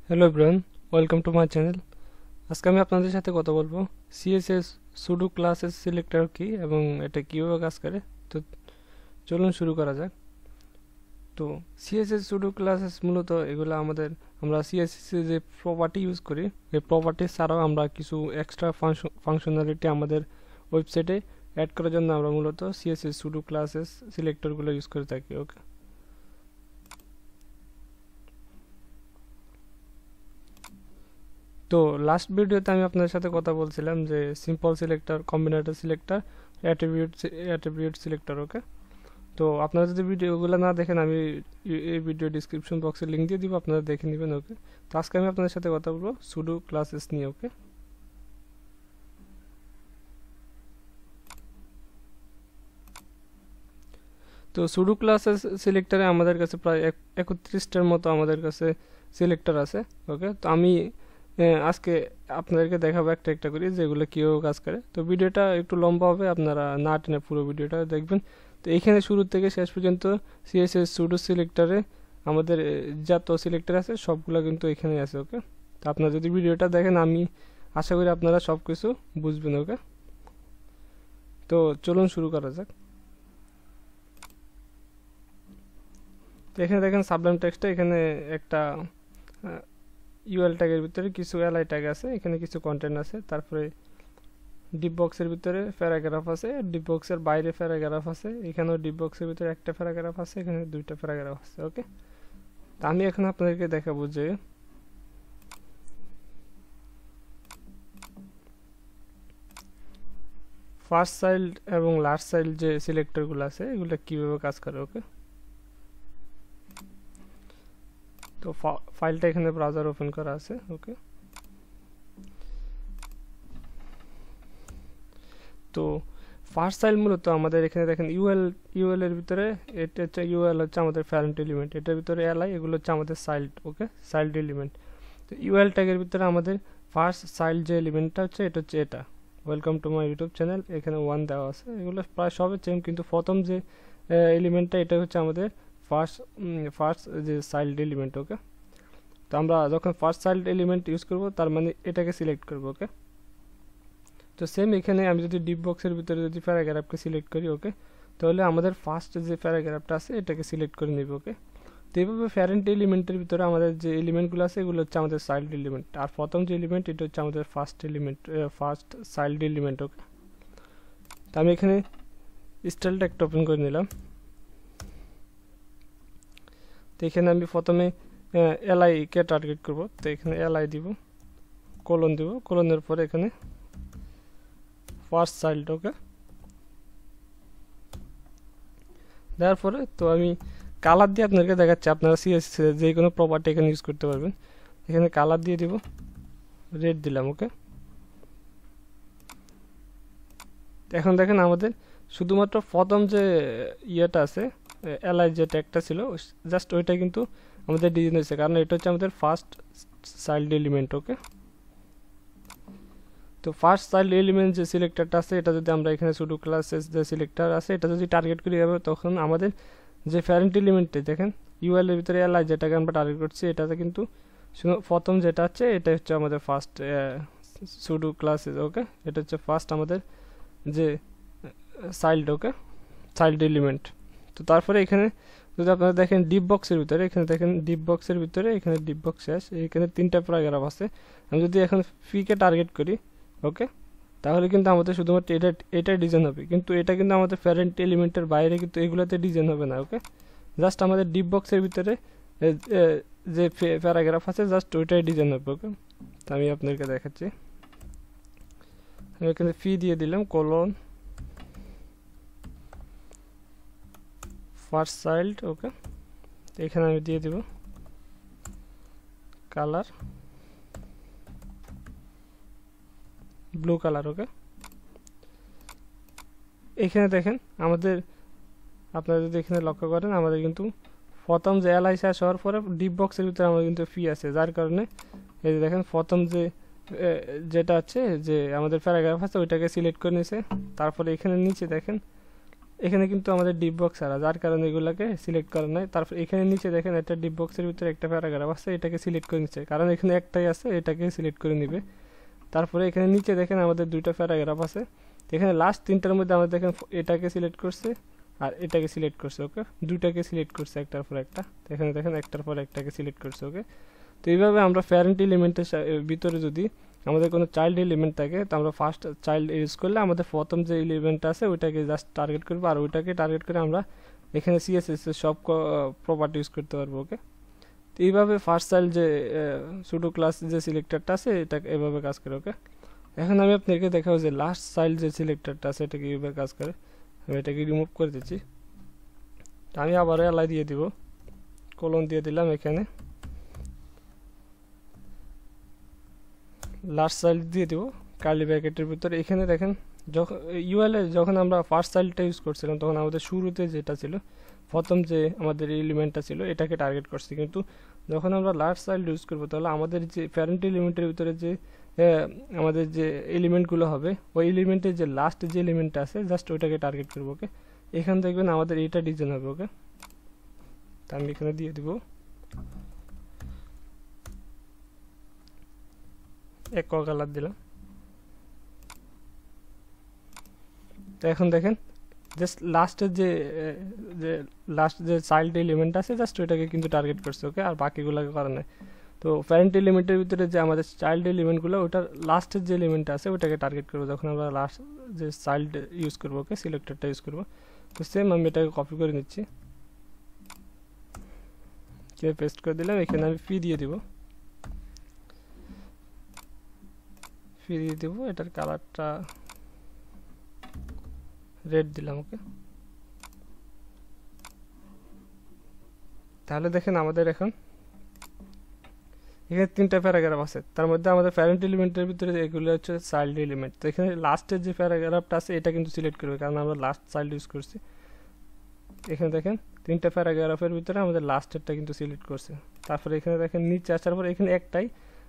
Hello everyone, welcome to my channel. আজকে আমি আপনাদের সাথে কথা বলবো সিএসএস সুডো ক্লাসেস সিলেক্টর কি এবং এটা কীভাবে কাজ করে। তো চলুন শুরু করা যাক। তো সিএসএস সুডো ক্লাসেস মূলত এগুলো আমরা সিএসএস যে প্রপার্টি ইউজ করি, এই প্রপার্টি ছাড়াও আমরা কিছু এক্সট্রা ফাংশনালিটি আমাদের ওয়েবসাইটে অ্যাড করার জন্য আমরা মূলত সিএসএস সুডো ক্লাসেস সিলেক্টরগুলো ইউজ করে থাকি। ওকে, তো লাস্ট ভিডিওতে আমি আপনার সাথে কথা বলছিলাম যে simple selector, combinator selector, attribute selector. Okay, তো আপনারা যদি ভিডিওগুলো না দেখেন আমি এই ভিডিও ডিসক্রিপশন বক্সে লিঙ্ক দিয়ে দিব, আপনারা দেখে নেবেন। ওকে, তো আজকে আমি আপনাদের সাথে কথা বলবো সুডো ক্লাসেস নিয়ে। ওকে, তো সুডো ক্লাসেস সিলেক্টরে আমাদের কাছে প্রায় 31টার মতো আমাদের কাছে সিলেক্টর আছে। ওকে, তো আমি আজকে আপনাদেরকে দেখাবো একটা একটা করে যেগুলো কীভাবে কাজ করে। তো ভিডিওটা একটু লম্বা হবে, আপনারা না টেনে পুরো ভিডিওটা দেখবেন। তো এইখানে শুরু থেকে শেষ পর্যন্ত সিএসএস সুডো সিলেক্টরে আমাদের যত সিলেক্টর আছে সবগুলো কিন্তু এখানে আছে। ওকে, তো আপনারা যদি ভিডিওটা দেখেন আমি আশা করি আপনারা সব কিছু বুঝবেন। ওকে, তো চলুন শুরু করা যাক। তো এখানে দেখেন সাবলাইম টেক্সটে এখানে একটা ইউএল ট্যাগের ভিতরে কিছু এলআই ট্যাগ আছে, এখানে কিছু কন্টেন্ট আছে। তারপরে ডিপ বক্সের ভিতরে প্যারাগ্রাফ আছে, ডিপ বক্সের বাইরে প্যারাগ্রাফ আছে, এখানেও ডিপ বক্সের ভিতরে একটা প্যারাগ্রাফ আছে, এখানে দুইটা প্যারাগ্রাফ আছে। ওকে, তো আমি এখন আপনাদেরকে দেখাবো যে ফার্স্ট চাইল্ড এবং লাস্ট চাইল্ড যে সিলেক্টরগুলো আছে এগুলো কীভাবে কাজ করে। ওকে, তো ফাইলটা এখানে ব্রাউজার ওপেন করা আছে। ওকে, তো ফার্স্ট চাইল্ড মূলত আমাদের এখানে দেখেন ইউএল এর ভিতরে এটা হচ্ছে ইউএল হচ্ছে আমাদের প্যারেন্ট এলিমেন্ট, এটার ভিতরে এলআই এগুলো হচ্ছে আমাদের চাইল্ড। ওকে, চাইল্ড এলিমেন্ট। তো ইউএল ট্যাগের ভিতরে আমাদের ফার্স্ট চাইল্ড যে এলিমেন্টটা হচ্ছে এটা হচ্ছে এটা। Welcome to my YouTube channel, এখানে 1 দেওয়া আছে। এগুলো প্রায় সবই সেম, কিন্তু প্রথম যে এলিমেন্টটা এটা হচ্ছে আমাদের ফার্স্ট যে চাইল্ড এলিমেন্ট। ওকে, তো আমরা যখন ফার্স্ট চাইল্ড এলিমেন্ট ইউজ করব তার মানে এটাকে সিলেক্ট করব। ওকে, তো সেম এখানে আমি যদি ডিপ বক্সের ভিতরে যদি প্যারাগ্রাফকে সিলেক্ট করি, ওকে, তাহলে আমাদের ফার্স্ট যে প্যারাগ্রাফটা আছে এটাকে সিলেক্ট করে নেব। ওকে, তো এইভাবে প্যারেন্ট এলিমেন্টের ভিতরে আমাদের যে এলিমেন্টগুলো আছে এগুলো হচ্ছে আমাদের চাইল্ড এলিমেন্ট, আর প্রথম যে এলিমেন্ট এটা হচ্ছে আমাদের ফার্স্ট চাইল্ড এলিমেন্ট। ওকে, তো আমি এখানে স্টাইলটা একটা ওপেন করে নিলাম। তো এখানে আমি প্রথমে এলআই কে টার্গেট করব, তো এখানে এলআই দিব, কোলন দিব, কোলনের পরে এখানে ফার্স্ট চাইল্ড। ওকে, দেওয়ার পরে তো আমি কালার দিয়ে আপনাদেরকে দেখাচ্ছি, আপনারা সিএসএস যে কোনো প্রপার্টি এখানে ইউজ করতে পারবেন। এখানে কালার দিয়ে দিব, রেড দিলাম। ওকে, এখন দেখেন আমাদের শুধুমাত্র প্রথম যে ইয়েটা আছে এলআই যে ট্যাগটা ছিল জাস্ট ওইটা কিন্তু আমাদের ডিজাইন হয়েছে, কারণ এটা হচ্ছে আমাদের ফার্স্ট চাইল্ড এলিমেন্ট। ওকে, তো ফার্স্ট চাইল্ড এলিমেন্ট যে সিলেক্টরটা আছে এটা যদি আমরা এখানে সুডো ক্লাসেস যে সিলেক্টর আছে এটা যদি টার্গেট করি যাবে, তখন আমাদের যে প্যারেন্ট এলিমেন্টে দেখেন ইউএল এর ভিতরে এলআই যেটাকে আমরা টার্গেট করছি এটাতে কিন্তু প্রথম যেটা আছে এটা হচ্ছে আমাদের ফার্স্ট সুডো ক্লাসেস। ওকে, এটা হচ্ছে ফার্স্ট আমাদের যে চাইল্ড। ওকে, চাইল্ড এলিমেন্ট। তো তারপরে এখানে যদি আপনারা দেখেন ডিপ বক্সের ভিতরে, এখানে দেখেন ডিপ বক্সের ভিতরে এখানে ডিপ বক্স শেষ, এখানে 3টা প্যারাগ্রাফ আছে। আমি যদি এখন ফিকে টার্গেট করি, ওকে, তাহলে কিন্তু আমাদের শুধুমাত্র এটা ডিজাইন হবে, কিন্তু এটা কিন্তু আমাদের প্যারেন্ট এলিমেন্টের বাইরে কিন্তু এগুলোতে ডিজাইন হবে না। ওকে, জাস্ট আমাদের ডিপ বক্সের ভিতরে যে প্যারাগ্রাফ আছে জাস্ট ওইটাই ডিজাইন হবে। ওকে, তো আমি আপনাদেরকে দেখাচ্ছি। আমি এখানে ফি দিয়ে দিলাম, কোলন ফার্স্ট চাইল্ড। ওকে, তো এখানে আমি দিয়ে দিব কালার ব্লু কালার। ওকে, এখানে দেখেন আমাদের, আপনারা যদি এখানে লক্ষ্য করেন আমাদের কিন্তু প্রথম যে এলআই শেষ হওয়ার পরে ডিপ বক্সের ভিতরে আমাদের কিন্তু ফি আছে, যার কারণে এই যে দেখেন প্রথম যে যেটা আছে যে আমাদের প্যারাগ্রাফ আছে ওইটাকে সিলেক্ট করে নিয়েছে। তারপরে এখানে নিচে দেখেন এখানে কিন্তু আমাদের ডিপ বক্স ছাড়া, যার কারণে এগুলোকে সিলেক্ট করা নাই। তারপর এখানে নিচে দেখেন একটা ডিপ বক্সের ভিতরে একটা প্যারাগ্রাফ আছে, এটাকে সিলেক্ট করে নিচ্ছে, কারণ এখানে একটাই আছে, এটাকে সিলেক্ট করে নিবে। তারপরে এখানে নিচে দেখেন আমাদের দুইটা প্যারাগ্রাফ আছে, এখানে লাস্ট তিনটার মধ্যে আমাদের দেখেন এটাকে সিলেক্ট করছে আর এটাকে সিলেক্ট করছে। ওকে, দুইটাকে সিলেক্ট করছে একটার পর একটা, এখানে দেখেন একটার পর একটাকে সিলেক্ট করছে। ওকে, তো এইভাবে আমরা প্যারেন্ট এলিমেন্টের ভিতরে যদি আমাদের কোনো চাইল্ড এলিমেন্ট থাকে, তো আমরা ফার্স্ট চাইল্ড ইউজ করলে আমাদের প্রথম যে এলিমেন্টটা আছে ওইটাকে জাস্ট টার্গেট করবো, আর ওইটাকে টার্গেট করে আমরা এখানে সিএসএস এর সব প্রপার্টি ইউজ করতে পারবো। ওকে, তো এইভাবে ফার্স্ট চাইল্ড যে সুডো ক্লাস যে সিলেক্টরটা আছে এটা এভাবে কাজ করে। ওকে, এখন আমি আপনাকে দেখাবো যে লাস্ট চাইল্ড যে সিলেক্টরটা আছে এটা কীভাবে কাজ করে। আমি এটাকে রিমুভ করে দিচ্ছি, আমি আবার এলাই দিয়ে দিব, কোলন দিয়ে দিলাম, এখানে লাস্ট চাইল্ড দিয়ে দিব কার্লি ব্র্যাকেটের ভিতরে। এখানে দেখেন যখন ইউএলএ যখন আমরা ফার্স্ট চাইল্ডটা ইউজ করছিলাম তখন আমাদের শুরুতে যেটা ছিল, প্রথম যে আমাদের এলিমেন্টটা ছিল এটাকে টার্গেট করছি, কিন্তু যখন আমরা লাস্ট চাইল্ড ইউজ করবো তাহলে আমাদের যে প্যারেন্ট এলিমেন্টের ভিতরে যে আমাদের যে এলিমেন্টগুলো হবে ওই এলিমেন্টের যে লাস্ট যে এলিমেন্টটা আছে জাস্ট ওইটাকে টার্গেট করবো। ওকে, এখানে দেখবেন আমাদের এইটা ডিজাইন হবে। ওকে, তা আমি এখানে দিয়ে দিব এক কালার দিলাম। তো এখন দেখেন জাস্ট লাস্টের যে লাস্ট যে চাইল্ড এলিমেন্ট আছে জাস্ট ওইটাকে কিন্তু টার্গেট করছে। ওকে, আর বাকিগুলোকে করা নাই। তো প্যারেন্ট এলিমেন্টের ভিতরে যে আমাদের চাইল্ড এলিমেন্টগুলো ওটার লাস্টের যে এলিমেন্ট আছে ওটাকে টার্গেট করবো যখন আমরা লাস্ট যে চাইল্ড ইউজ করবো। ওকে, সিলেক্টরটা ইউজ করবো। তো সেম আমি এটাকে কপি করে নিচ্ছি, পেস্ট করে দিলাম, এখানে আমি ফি দিয়ে দিব, এটার কালারটা রেড দিলাম। ওকে, তাহলে দেখেন আমাদের এখন এখানে তিনটা প্যারাগ্রাফ আছে, তার মধ্যে আমাদের প্যারেন্ট এলিমেন্টের ভিতরে এগুলো হচ্ছে চাইল্ড এলিমেন্ট। তো এখানে লাস্টের যে প্যারাগ্রাফটা আছে এটা কিন্তু সিলেক্ট করবে, কারণ আমরা লাস্ট চাইল্ড ইউজ করছি। এখানে দেখেন তিনটা প্যারাগ্রাফের ভিতরে আমাদের লাস্টেরটা কিন্তু সিলেক্ট করছে। তারপরে এখানে দেখেন নিচে আসার পর এখানে একটাই,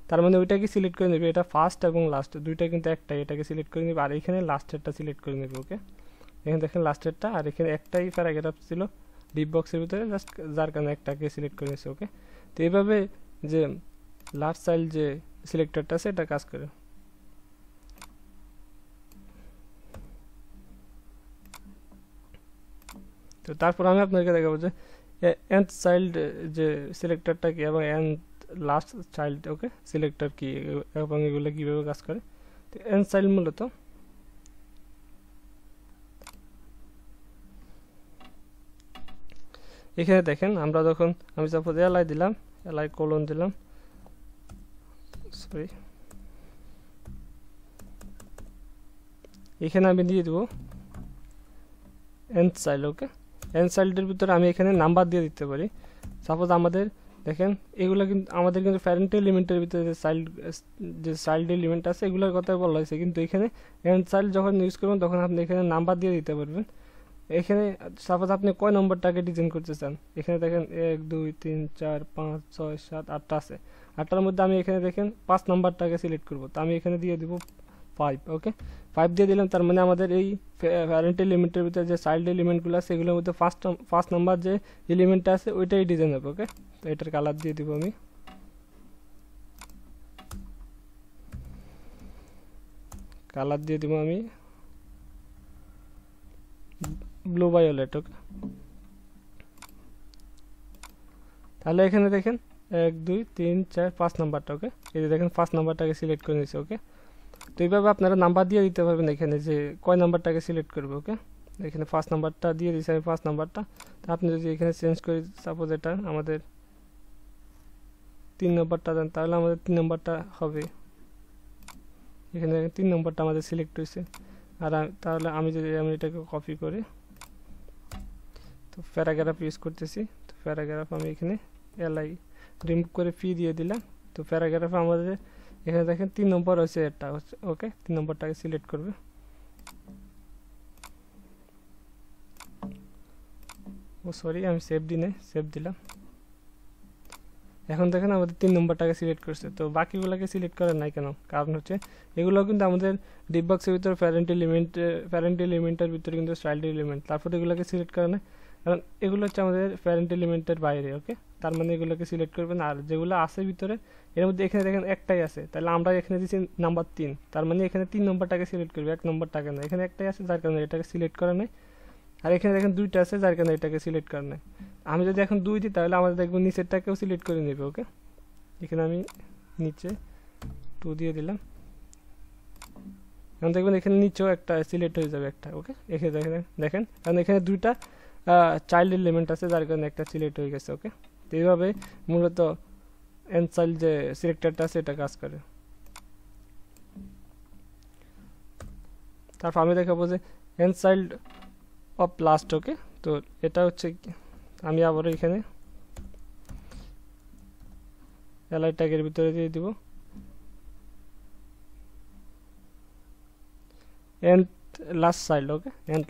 তার মানে ওইটাকে সিলেক্ট করে নেবে, এটা ফার্স্ট এবং লাস্ট দুইটা কিন্তু একটাই, এটাকে সিলেক্ট করে নেবে, আর এখানে লাস্টেরটা সিলেক্ট করে নেবে। ওকে, এখানে দেখেন লাস্টেরটা, আর এখানে একটাই প্যারাগ্রাফ ছিল ডিপ বক্সের ভিতরে জাস্ট, যার কারণে একটাকে সিলেক্ট করে নিয়েছে। ওকে, তো এইভাবে যে লাস্ট চাইল্ড যে সিলেক্টরটা আছে এটা কাজ করে। তো তারপর আমি আপনাকে দেখাবো যে nth চাইল্ড যে সিলেক্টরটা কি এবং nth লাস্ট চাইল্ড ওকে সিলেক্টর কি এবং এগুলো কীভাবে কাজ করে। তো nth চাইল্ড মূলত এখানে দেখেন আমরা যখন আমি সাপোজ এলাই দিলাম, এলাই কোলন দিলাম, সরি এখানে আমি দিয়ে দিব nth চাইল্ড। ওকে, nth চাইল্ডের ভিতরে আমি এখানে নাম্বার দিয়ে দিতে পারি। সাপোজ আমাদের দেখেন এগুলো কিন্তু আমাদের কিন্তু প্যারেন্ট এলিমেন্টের ভিতরে যে চাইল্ড এলিমেন্ট আছে এগুলোর কথা বলা হয়েছে, কিন্তু এখানে nth চাইল্ড যখন ইউজ করবেন তখন আপনি এখানে নাম্বার দিয়ে দিতে পারবেন। এখানে সাপোজ আপনি কয় নম্বরটাকে ডিজাইন করতে চান, এখানে দেখেন 1 2 3 4 5 6 7 8টা আছে, 8টার মধ্যে আমি এখানে দেখেন 5 নম্বরটাকে সিলেক্ট করব, তো আমি এখানে দিয়ে দিব 5। ওকে, 5 দিয়ে দিলাম, তার মানে আমাদের এই প্যারেন্ট এলিমেন্টের ভিতরে যে চাইল্ড এলিমেন্টগুলো আছে এগুলোর মধ্যে ফার্স্ট নাম্বার যে এলিমেন্টটা আছে ওইটাই ডিজাইন হবে। ওকে, তো এটার কালার দিয়ে দিব আমি ব্লু ভায়োলেট। ওকে, তাহলে এখানে দেখেন 1 2 3 4 5 নাম্বারটা। ওকে, এই যে দেখেন 5 নাম্বারটাকে সিলেক্ট করে নিয়েছে। ওকে, তো এইভাবে আপনারা নাম্বার দিয়ে দিতে পারবেন এখানে যে কয় নাম্বারটাকে সিলেক্ট করবে। ওকে, এখানে ফার্স্ট নাম্বারটা দিয়ে দিয়েছি আমি, 5 নাম্বারটা। তো আপনি যদি এখানে চেঞ্জ করি সাপোজ এটা আমাদের 3 নম্বরটা দেন তাহলে আমাদের 3 নম্বরটা হবে, এখানে 3 নম্বরটা আমাদের সিলেক্ট হয়েছে। আর তাহলে আমি যদি আমি এটাকে কপি করে তো প্যারাগ্রাফ ইউজ করতেছি, তো প্যারাগ্রাফ আমি এখানে এলাই রিমুভ করে ফি দিয়ে দিলাম। তো প্যারাগ্রাফ আমাদের এখানে দেখেন 3 নম্বর হচ্ছে এটা হচ্ছে। ওকে, 3 নম্বরটাকে সিলেক্ট করবে। ও সরি আমি সেভ দিলাম। এখন দেখেন আমাদের 3 নম্বরটাকে সিলেক্ট করছে, তো বাকিগুলোকে সিলেক্ট করে নাই কেন? কারণ হচ্ছে এগুলো কিন্তু আমাদের ডিপ বক্সের ভিতরে প্যারেন্ট এলিমেন্টের ভিতরে কিন্তু চাইল্ড এলিমেন্ট, তারপর এগুলোকে সিলেক্ট করে না, কারণ এগুলো হচ্ছে আমাদের প্যারেন্ট এলিমেন্টের বাইরে। ওকে, তার মানে এগুলোকে সিলেক্ট করবেন। আর যেগুলো আছে ভিতরে এর মধ্যে এখানে দেখেন একটাই আছে, তাহলে আমরা এখানে দিচ্ছি নাম্বার 3, তার মানে এখানে 3 নম্বরটাকে সিলেক্ট করবে, 1 নম্বরটাকে না। এখানে একটাই আছে যার কারণে এটাকে সিলেক্ট করে নাই, আর এখানে দেখেন 2টা আছে যার কারণে এটাকে সিলেক্ট করে নাই। আমি যদি এখন 2 দিই তাহলে আমাদের দেখবো নিচেরটাকেও সিলেক্ট করে নেবে। ওকে, এখানে আমি নিচে 2 দিয়ে দিলাম, এখন দেখবেন এখানে নিচেও একটা সিলেক্ট হয়ে যাবে একটা। ওকে, এখানে দেখেন কারণ এখানে 2টা চাইল্ড এলিমেন্ট আছে যার কারণে একটা সিলেক্ট হয়ে গেছে। ওকে, তো এইভাবে মূলত এন্ড চাইল্ড যে সিলেক্টরটা আছে এটা কাজ করে। তারপর আমি দেখাবো যে এন্ড চাইল্ড অফ লাস্ট। ওকে, তো এটা হচ্ছে আমি আবার এখানে এলআই ট্যাগের ভিতরে দিয়ে দিব and last child. Okay, and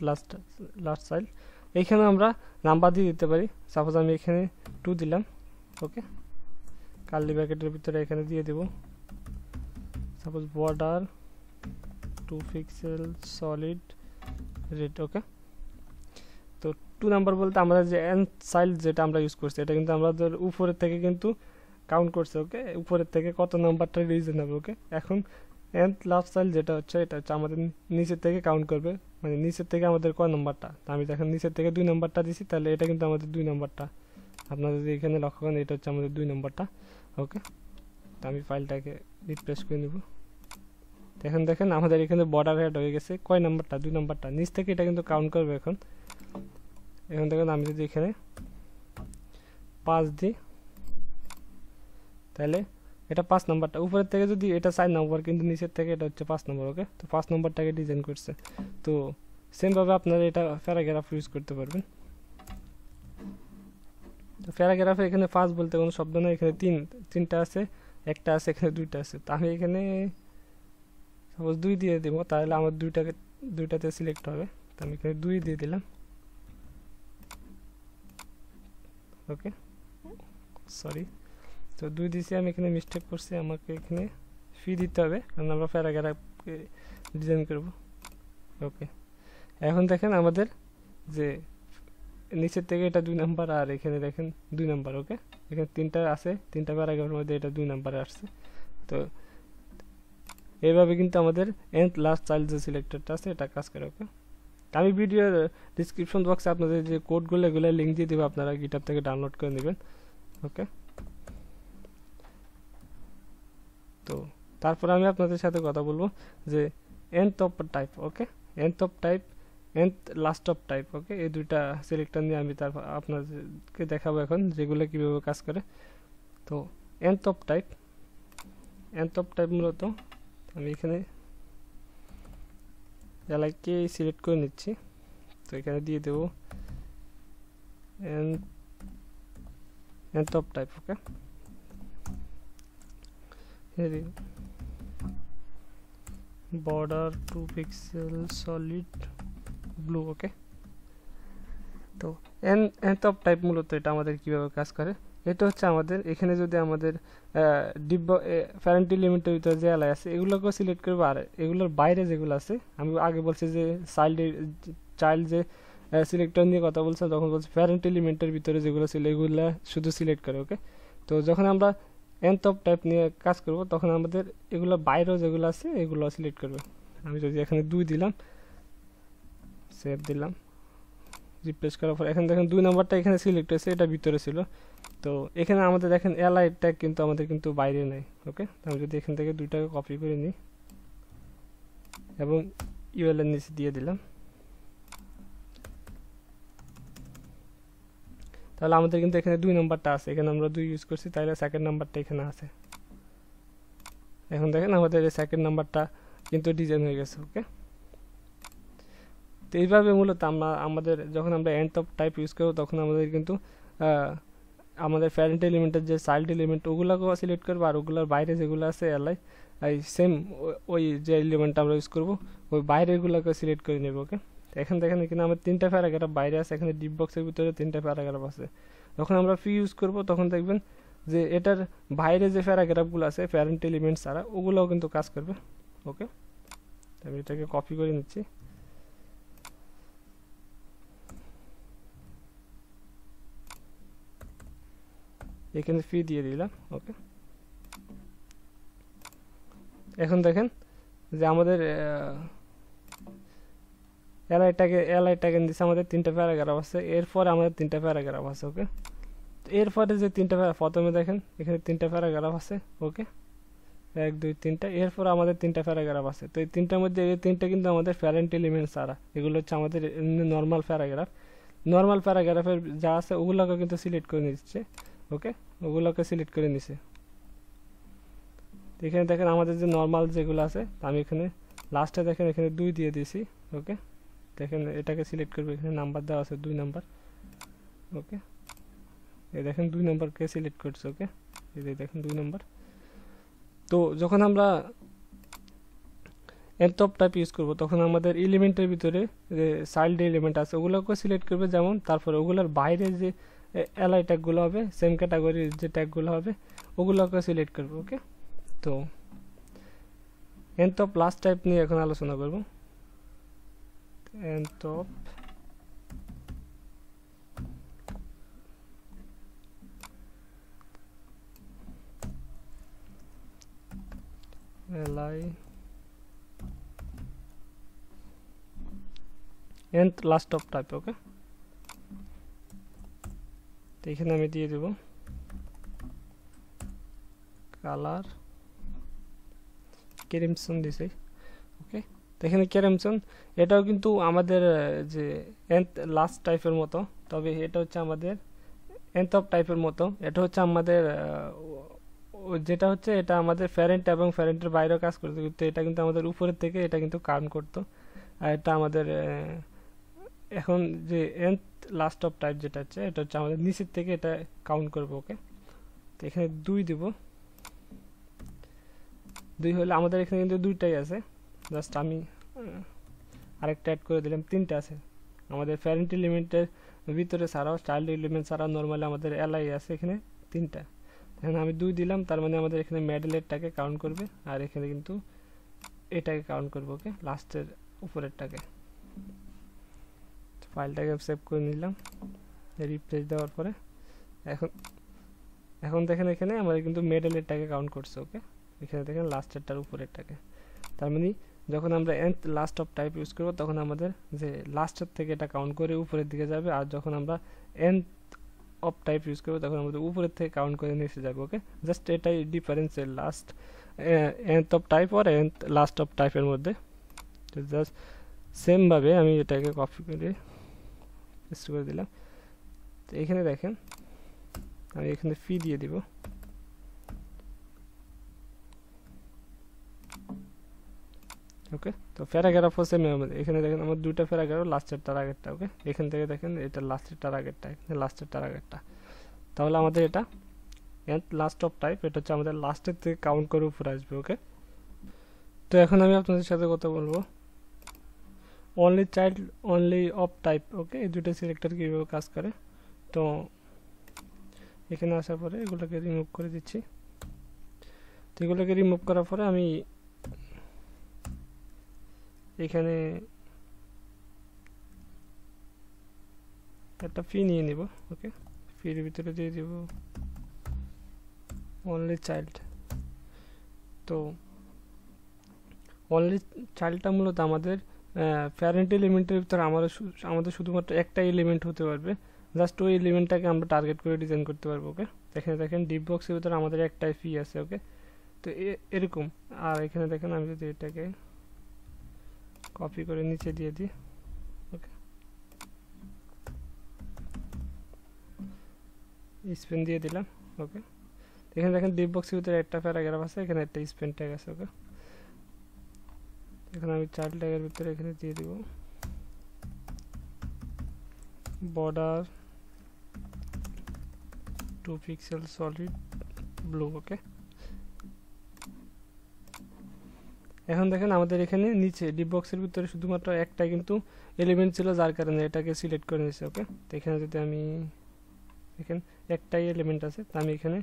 last child, এইখানে আমরা নাম্বার দিয়ে দিতে পারি। সাপোজ আমি এখানে 2 দিলাম। ওকে, কার্লি ব্র্যাকেটের ভিতরে এখানে দিয়ে দেব suppose border 2 pixel solid red. Okay, তো 2 নাম্বার বলতে আমরা যে এন্ড চাইল্ড যেটা আমরা ইউজ করছি এটা কিন্তু আমাদের উপরের থেকে কিন্তু কাউন্ট করছে। ওকে, উপরের থেকে কত নাম্বারটা রিজন হবে। ওকে, এখন এন্ড লাস্ট চাইল্ড যেটা হচ্ছে এটা হচ্ছে আমাদের নিচের থেকে কাউন্ট করবে, মানে নিচের থেকে আমাদের কয় নাম্বারটা। তো আমি দেখেন নিচের থেকে 2 নাম্বারটা দিছি, তাহলে এটা কিন্তু আমাদের 2 নাম্বারটা। আপনারা যদি এখানে লক্ষ্য করেন এটা হচ্ছে আমাদের 2 নাম্বারটা। ওকে, তো আমি ফাইলটাকে রিফ্রেশ করে নিব। এখন দেখেন আমাদের এখানে বর্ডার হেড হয়ে গেছে কয় নাম্বারটা? 2 নাম্বারটা। নিচ থেকে এটা কিন্তু কাউন্ট করবে। এখন দেখেন আমি যদি এখানে 5 দিই তাহলে এটা 5 নাম্বারটা। উপরের থেকে যদি এটা 4 নাম্বার, কিন্তু নিচের থেকে এটা হচ্ছে 5 নাম্বার। ওকে, তো 5 নাম্বারটাকে ডিজাইন করছে। তো সেম ভাবে আপনারা এটা প্যারাগ্রাফ ইউজ করতে পারবেন। তো প্যারাগ্রাফে এখানে 5 বলতে কোনো শব্দ নেই, এখানে 3টা আছে, একটা আছে, এখানে 2টা আছে। তো আমি এখানে সাপোজ 2 দিয়ে দেব, তাহলে আমার 2টাতে সিলেক্ট হবে। তো আমি এখানে 2 দিয়ে দিলাম। ওকে, সরি, তো 2 দিয়েছি, আমি এখানে মিস্টেক করছি, আমাকে এখানে ফি দিতে হবে কারণ আমরা প্যারাগ্রাফকে ডিজাইন করব। ওকে, এখন দেখেন আমাদের যে নিচের থেকে এটা 2 নাম্বার, আর এখানে দেখেন 2 নাম্বার। ওকে, এখানে 3টা আছে, 3টা প্যারাগ্রাফের মধ্যে এটা 2 নাম্বারে আসছে। তো এইভাবে কিন্তু আমাদের এন্ড লাস্ট চাইল্ড যে সিলেক্টরটা আছে এটা কাজ করে। ওকে, আমি ভিডিওর ডিসক্রিপশন বক্সে আপনাদের যে কোডগুলো এগুলো লিঙ্ক দিয়ে দেবো, আপনারা গিটহাব থেকে ডাউনলোড করে নেবেন। ওকে, তো তারপর আমি আপনাদের সাথে কথা বলবো যে nth of type. Okay, nth of type, nth last of type. Okay, এই 2টা সিলেক্টর নিয়ে আমি তারপর আপনাদেরকে দেখাবো এখন যেগুলো কীভাবে কাজ করে। তো এন্ড অফ টাইপ মূলত আমি এখানে এলাইকে সিলেক্ট করে নিচ্ছি। তো এখানে দিয়ে দেবো nth of type. Okay, border 2 pixel solid blue. Okay, তো এন্ড অফ টাইপ মূলত এটা আমাদের কিভাবে কাজ করে, এটা হচ্ছে আমাদের এখানে যদি আমাদের প্যারেন্ট এলিমেন্টের ভিতরে যে এলাই আছে এগুলোকেও সিলেক্ট করবো, আর এগুলোর বাইরে যেগুলো আছে আমি আগে বলছি যে চাইল্ড যে সিলেক্টর নিয়ে কথা বলছে, তখন বলছে প্যারেন্ট এলিমেন্টের ভিতরে যেগুলো ছিল এগুলো শুধু সিলেক্ট করে। ওকে, তো যখন আমরা এন্ড অফ টাইপ নিয়ে কাজ করব তখন আমাদের এগুলো বাইরেও যেগুলো আছে এগুলো সিলেক্ট করবে। আমি যদি এখানে 2 দিলাম, সেভ দিলাম, রিপ্লেস করার পর এখন দেখেন 2 নাম্বারটা এখানে সিলেক্ট হয়েছে, এটা ভিতরে ছিল। তো এখানে আমাদের দেখেন এলআই ট্যাগ কিন্তু আমাদের কিন্তু বাইরে নেই। ওকে, আমি যদি এখান থেকে 2টাকে কপি করে নিই এবং ইউএল এর নিচে দিয়ে দিলাম, তাহলে আমাদের কিন্তু এখানে 2 নাম্বারটা আছে, এখানে আমরা 2 ইউজ করছি, তাহলে সেকেন্ড নাম্বারটা এখানে আছে। এখন দেখেন আমাদের এই সেকেন্ড নাম্বারটা কিন্তু ডিজাইন হয়ে গেছে। ওকে, তো এইভাবে মূলত আমাদের যখন আমরা এন্ড অফ টাইপ ইউজ করব তখন আমাদের কিন্তু আমাদের প্যারেন্ট এলিমেন্টের যে চাইল্ড এলিমেন্ট ওগুলোকেও সিলেক্ট করবো, আর ওগুলোর বাইরে যেগুলো আছে এলাই সেম ওই যে এলিমেন্টটা আমরা ইউজ করবো ওই বাইরেগুলোকে সিলেক্ট করে নেব। ওকে, এখন দেখেন এখানে আমার 3টা প্যারাগ্রাফ বাইরে আছে, এখানে ডিপ বক্সের ভিতরে 3টা প্যারাগ্রাফ আছে। যখন আমরা ফি ইউজ করব তখন দেখবেন যে এটার বাইরে যে প্যারাগ্রাফগুলো আছে প্যারেন্ট এলিমেন্ট ছাড়া ওগুলোও কিন্তু কাজ করবে। ওকে, আমি এটাকে কপি করে নিচ্ছি। এখানে ফি দিয়ে দিলাম। ওকে, এখন দেখেন যে আমাদের এলআই ট্যাগের নিচে আমাদের 3টা প্যারাগ্রাফ আছে, এরপরে আমাদের 3টা প্যারাগ্রাফ আছে। ওকে, এরপরে যে 3টা প্রথমে দেখেন এখানে 3টা প্যারাগ্রাফ আছে। ওকে, 1 2 3টা, এরপর আমাদের 3টা প্যারাগ্রাফ আছে। তো এই 3টার মধ্যে এই 3টা কিন্তু আমাদের প্যারেন্ট এলিমেন্ট ছাড়া, এগুলো হচ্ছে আমাদের নর্মাল প্যারাগ্রাফ। নর্মাল প্যারাগ্রাফের যা আছে ওগুলোকে কিন্তু সিলেক্ট করে নিচ্ছে। ওকে, ওগুলোকে সিলেক্ট করে নিছে। এখানে দেখেন আমাদের যে নর্মাল যেগুলো আছে, আমি এখানে লাস্টে দেখেন এখানে 2 দিয়ে দিয়েছি। ওকে, দেখেন এটাকে সিলেক্ট করবে, এখানে নাম্বার দেওয়া আছে 2 নাম্বার। ওকে, এই দেখেন 2 নাম্বারকে সিলেক্ট করছে। ওকে, এই যে দেখেন 2 নাম্বার। তো যখন আমরা nth of টাইপ ইউজ করব তখন আমাদের এলিমেন্টের ভিতরে যে চাইল্ড এলিমেন্ট আছে ওগুলোকে সিলেক্ট করবে যেমন, তারপরে ওগুলোর বাইরে যে এলআই ট্যাগগুলো হবে, সেম ক্যাটাগরির যে ট্যাগগুলো হবে ওগুলোকে সিলেক্ট করবে। ওকে, তো nth of লাস্ট টাইপ নিয়ে এখন আলোচনা করব। nth of li nth last of type. Okay, তো এখানে আমি দিয়ে দেব কালার ক্রিমসন দিছি। ওকে, তো এখানে ক্রিমসন এটাও কিন্তু আমাদের যে nth লাস্ট টাইপের মতো, তবে এটা হচ্ছে আমাদের nth অফ টাইপের মতো। এটা হচ্ছে আমাদের যেটা হচ্ছে এটা আমাদের প্যারেন্ট এবং প্যারেন্টের বাইরেও কাজ করতো, কিন্তু এটা কিন্তু আমাদের উপরের থেকে এটা কিন্তু কাউন্ট করতো। আর এটা আমাদের এখন যে nth লাস্ট অফ টাইপ যেটা হচ্ছে এটা হচ্ছে আমাদের নিচের থেকে এটা কাউন্ট করবে। ওকে, তো এখানে 2 দিব। 2 হলে আমাদের এখানে কিন্তু 2টাই আছে, জাস্ট আমি আরেকটা অ্যাড করে দিলাম, 3টা আছে আমাদের প্যারেন্ট এলিমেন্টের ভিতরে ছাড়াও, চাইল্ড এলিমেন্ট ছাড়াও নর্মালি আমাদের এলআই আছে এখানে 3টা। এখানে আমি 2 দিলাম, তার মানে আমাদের এখানে মিডলেরটাকে কাউন্ট করবে আর এখানে কিন্তু এটাকে কাউন্ট করবে। ওকে, লাস্টের উপরেরটাকে। ফাইলটাকে সেভ করে নিলাম রিফ্রেশ দেওয়ার পরে। এখন দেখেন এখানে আমাদের কিন্তু মিডলেরটাকে কাউন্ট করছে। ওকে, এখানে দেখেন লাস্টেরটার উপরেরটাকে। তার মানে যখন আমরা nth last of type use করব তখন আমাদের যে লাস্টের থেকে এটা কাউন্ট করে উপরের দিকে যাবে, আর যখন আমরা nth অফ টাইপ ইউজ করবো তখন আমাদের উপরের থেকে কাউন্ট করে নিচে যাবে। ওকে, জাস্ট এটাই ডিফারেন্স এর লাস্ট nth অফ টাইপ আর nth লাস্ট অফ টাইপের মধ্যে। তো জাস্ট সেম ভাবে আমি এটাকে কপি করে পেস্ট করে দিলাম। তো এখানে দেখেন আমি এখানে ফি দিয়ে দিব। ওকে, তো প্যারাগ্রাফ হচ্ছে এখানে দেখেন আমার 2টা প্যারাগ্রাফ, লাস্টেরটার আগেরটা। ওকে, এখান থেকে দেখেন এটা লাস্টেরটার আগেরটা, এখানে লাস্টেরটার আগেরটা। তাহলে আমাদের এটা nth লাস্ট অফ টাইপ, এটা হচ্ছে আমাদের লাস্টের থেকে কাউন্ট করে উপরে আসবে। ওকে, তো এখন আমি আপনাদের সাথে কথা বলবো only child only of type. Okay, এই দুটো সিলেক্টর কীভাবে কাজ করে। তো এখানে আসার পরে এগুলোকে রিমুভ করে দিচ্ছি। তো এগুলোকে রিমুভ করার পরে আমি এখানে একটা ফি নিয়ে নিব। ওকে, ফির ভিতরে দিয়ে দিব অনলি চাইল্ড। তো অনলি চাইল্ডটা মূলত আমাদের প্যারেন্ট এলিমেন্টের ভিতরে আমাদের শুধুমাত্র একটা এলিমেন্ট হতে পারবে, জাস্ট ওই এলিমেন্টটাকে আমরা টার্গেট করে ডিজাইন করতে পারবো। ওকে, এখানে দেখেন ডিপ বক্সের ভিতরে আমাদের একটাই ফি আছে। ওকে, তো এরকম। আর এখানে দেখেন আমি যদি এটাকে কপি করে নিচে দিয়ে দিই। ওকে, স্পেন দিয়ে দিলাম। ওকে, এখানে দেখেন ডিপ বক্সের ভিতরে একটা প্যারাগ্রাফ আছে, এখানে একটা স্পেন ট্যাগ আছে। ওকে, এখানে আমি চাইল্ড ট্যাগের ভিতরে এখানে দিয়ে দিব বর্ডার 2 পিক্সেল সলিড ব্লু। ওকে, এখন দেখেন আমাদের এখানে নিচে ডিপ বক্সের ভিতরে শুধুমাত্র একটা কিন্তু এলিমেন্ট ছিল, যার কারণে এটাকে সিলেক্ট করে নিয়েছি। ওকে, তো এখানে যদি আমি দেখেন একটাই এলিমেন্ট আছে, তো আমি এখানে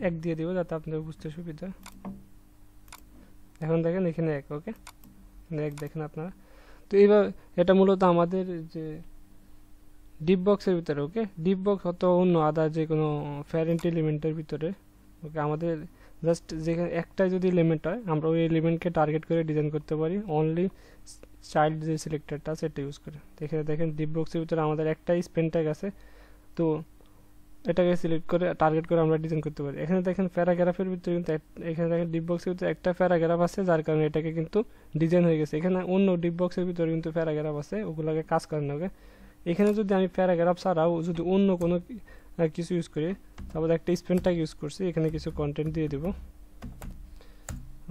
1 দিয়ে দিব যাতে আপনাদের বুঝতে সুবিধা। এখন দেখেন এখানে 1, ওকে, এখানে 1 দেখেন আপনারা। তো এইভাবে এটা মূলত আমাদের যে ডিপ বক্সের ভিতরে, ওকে, ডিপ বক্স অথবা অন্য আদার যে কোনো প্যারেন্ট এলিমেন্টের ভিতরে, ওকে, আমাদের জাস্ট যেখানে একটাই যদি এলিমেন্ট হয় আমরা ওই এলিমেন্টকে টার্গেট করে ডিজাইন করতে পারি অনলি চাইল্ড যে সিলেক্টরটা আছে এটা ইউজ করে। এখানে দেখেন ডিপ বক্সের ভিতরে আমাদের একটাই স্পেন ট্যাগ আছে, তো এটাকে সিলেক্ট করে টার্গেট করে আমরা ডিজাইন করতে পারি। এখানে দেখেন প্যারাগ্রাফের ভিতরে কিন্তু এখানে দেখেন ডিপ বক্সের ভিতরে একটা প্যারাগ্রাফ আছে, যার কারণে এটাকে কিন্তু ডিজাইন হয়ে গেছে। এখানে অন্য ডিপ বক্সের ভিতরে কিন্তু প্যারাগ্রাফ আছে, ওগুলোকে কাজ করে না, ওকে। এখানে যদি আমি প্যারাগ্রাফ ছাড়াও যদি অন্য কোনো কিছু ইউজ করি, তারপর একটা স্পেন ট্যাগ ইউজ করছি, এখানে কিছু কন্টেন্ট দিয়ে দিব,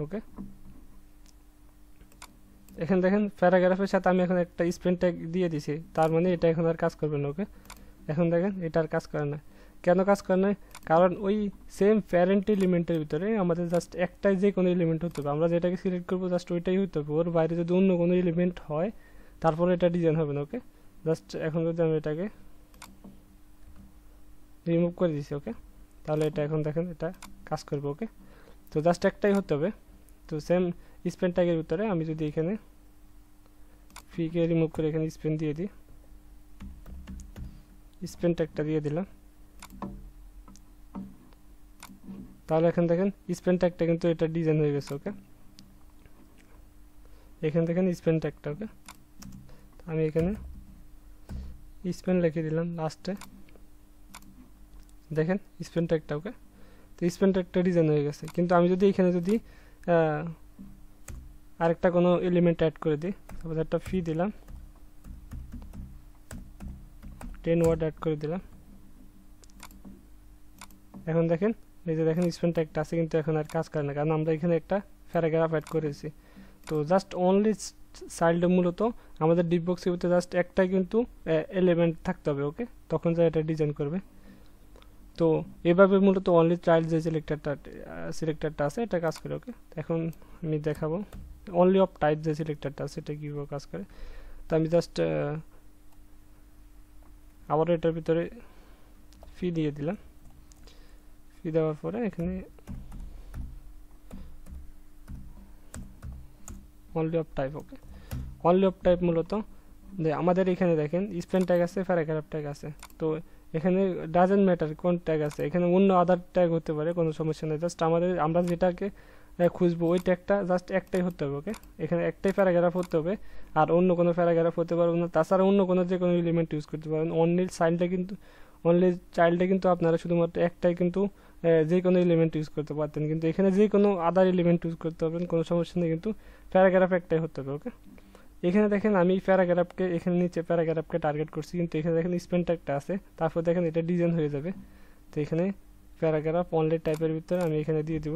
ওকে। এখানে দেখেন প্যারাগ্রাফের সাথে আমি এখন একটা স্পেন ট্যাগ দিয়ে দিছি, তার মানে এটা এখন আর কাজ করবে না, ওকে। এখন দেখেন এটা আর কাজ করে না। কেন কাজ করে না? কারণ ওই সেম প্যারেন্ট এলিমেন্টের ভিতরে আমাদের জাস্ট একটাই যে কোনো এলিমেন্ট হতে হবে, আমরা যেটাকে সিলেক্ট করবো জাস্ট ওইটাই হতে হবে, ওর বাইরে যদি অন্য কোনো এলিমেন্ট হয় তারপরে এটা ডিজাইন হবে না, ওকে। জাস্ট এখন যদি আমি এটাকে রিমুভ করে দিছি, ওকে, তাহলে এটা এখন দেখেন এটা কাজ করবে, ওকে। তো জাস্ট একটাই হতে হবে। তো সেম স্পেন ট্যাগের ভিতরে আমি যদি এখানে ফিকে রিমুভ করে এখানে স্পেন দিয়ে দিই, স্পেন ট্যাগটা দিয়ে দিলাম, তাহলে এখন দেখেন স্পেন ট্যাগটা কিন্তু এটা ডিজাইন হয়ে গেছে, ওকে। এখানে দেখেন স্পেন ট্যাগটা, ওকে। আমি এখানে স্পেন লিখে দিলাম লাস্টে, দেখেন স্পেন ট্যাগটা, ওকে। তো স্পেন ট্যাগটা ডিজাইন হয়ে গেছে। কিন্তু আমি যদি এখানে যদি আরেকটা কোনো এলিমেন্ট অ্যাড করে দিই, তারপর একটা ফি দিলাম, 10 ওয়ার্ড অ্যাড করে দিলাম, এখন দেখেন এই যে দেখেন স্পেন ট্যাগটা আছে, কিন্তু এখন আর কাজ করে না, কারণ আমরা এখানে একটা প্যারাগ্রাফ অ্যাড করেছি। তো জাস্ট অনলি চাইল্ডে মূলত আমাদের ডিপ বক্সের ভিতরে জাস্ট একটাই কিন্তু এলিমেন্ট থাকতে হবে, ওকে, তখন যা এটা ডিজাইন করবে। তো এভাবে মূলত অনলি চাইল্ড যে সিলেক্টরটা আছে এটা কাজ করে, ওকে। এখন আমি দেখাবো অনলি অফ টাইপ যে সিলেক্টরটা আছে এটা কীভাবে কাজ করে। তো আমি জাস্ট আবার এটার ভিতরে ফি দিয়ে দিলাম, ফি দেওয়ার পরে এখানে only of type, okay. Only of type মূলত যে আমাদের এখানে দেখেন স্পেন ট্যাগ আছে, প্যারাগ্রাফ ট্যাগ আছে, তো এখানে ডাজেন্ট ম্যাটার কোন ট্যাগ আছে, এখানে অন্য আদার ট্যাগ হতে পারে, কোনো সমস্যা নেই। জাস্ট আমরা যেটাকে খুঁজবো ওই ট্যাগটা জাস্ট একটাই হতে হবে, ওকে। এখানে একটাই প্যারাগ্রাফ হতে হবে, আর অন্য কোনো প্যারাগ্রাফ হতে পারবে না। তাছাড়া অন্য কোনো যে কোনো এলিমেন্ট ইউজ করতে পারেন। অনলি চাইল্ডে কিন্তু আপনারা শুধুমাত্র একটাই কিন্তু যে কোনো এলিমেন্ট ইউজ করতে পারতেন, কিন্তু এখানে যে কোনো আদার এলিমেন্ট ইউজ করতে পারবেন, কোনো সমস্যা নেই, কিন্তু প্যারাগ্রাফ একটাই হতে হবে, ওকে। এখানে দেখেন আমি প্যারাগ্রাফকে এখানে নিচে প্যারাগ্রাফকে টার্গেট করছি, কিন্তু এখানে দেখেন স্পেন ট্যাগটা আছে, তারপর দেখেন এটা ডিজাইন হয়ে যাবে। তো এখানে প্যারাগ্রাফ অনলি টাইপের ভিতরে আমি এখানে দিয়ে দিব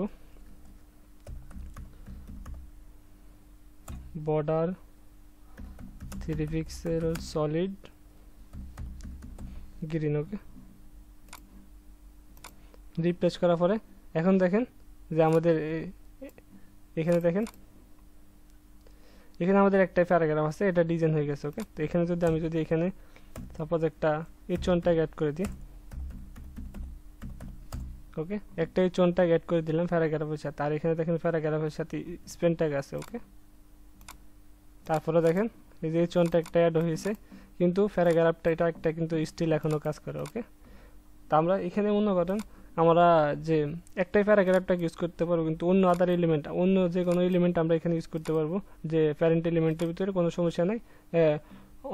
বর্ডার 3 পিক্সেল সলিড গ্রিন, ওকে। রিপ্লেস করার পরে এখন দেখেন যে আমাদের এখানে দেখেন এখানে আমাদের একটা প্যারাগ্রাফ আছে, এটা ডিজাইন হয়ে গেছে, ওকে। তো এখানে যদি আমি এখানে সাপোজ একটা h1 ট্যাগ অ্যাড করে দিই, ওকে, একটা h1 ট্যাগ অ্যাড করে দিলাম প্যারাগ্রাফের সাথে, আর এখানে দেখেন প্যারাগ্রাফের সাথে স্পেন ট্যাগ আছে, ওকে। তারপরে দেখেন এই যে h1 ট্যাগটা অ্যাড হয়েছে, কিন্তু প্যারাগ্রাফটা এটা একটা কিন্তু স্টিল এখনো কাজ করে, ওকে। তা আমরা এখানে মনে করেন আমরা যে একটাই প্যারাগ্রাফটাকে ইউজ করতে পারবো, কিন্তু অন্য আদার এলিমেন্ট অন্য যে কোনো এলিমেন্ট আমরা এখানে ইউজ করতে পারবো, যে প্যারেন্ট এলিমেন্টের ভিতরে কোনো সমস্যা নাই।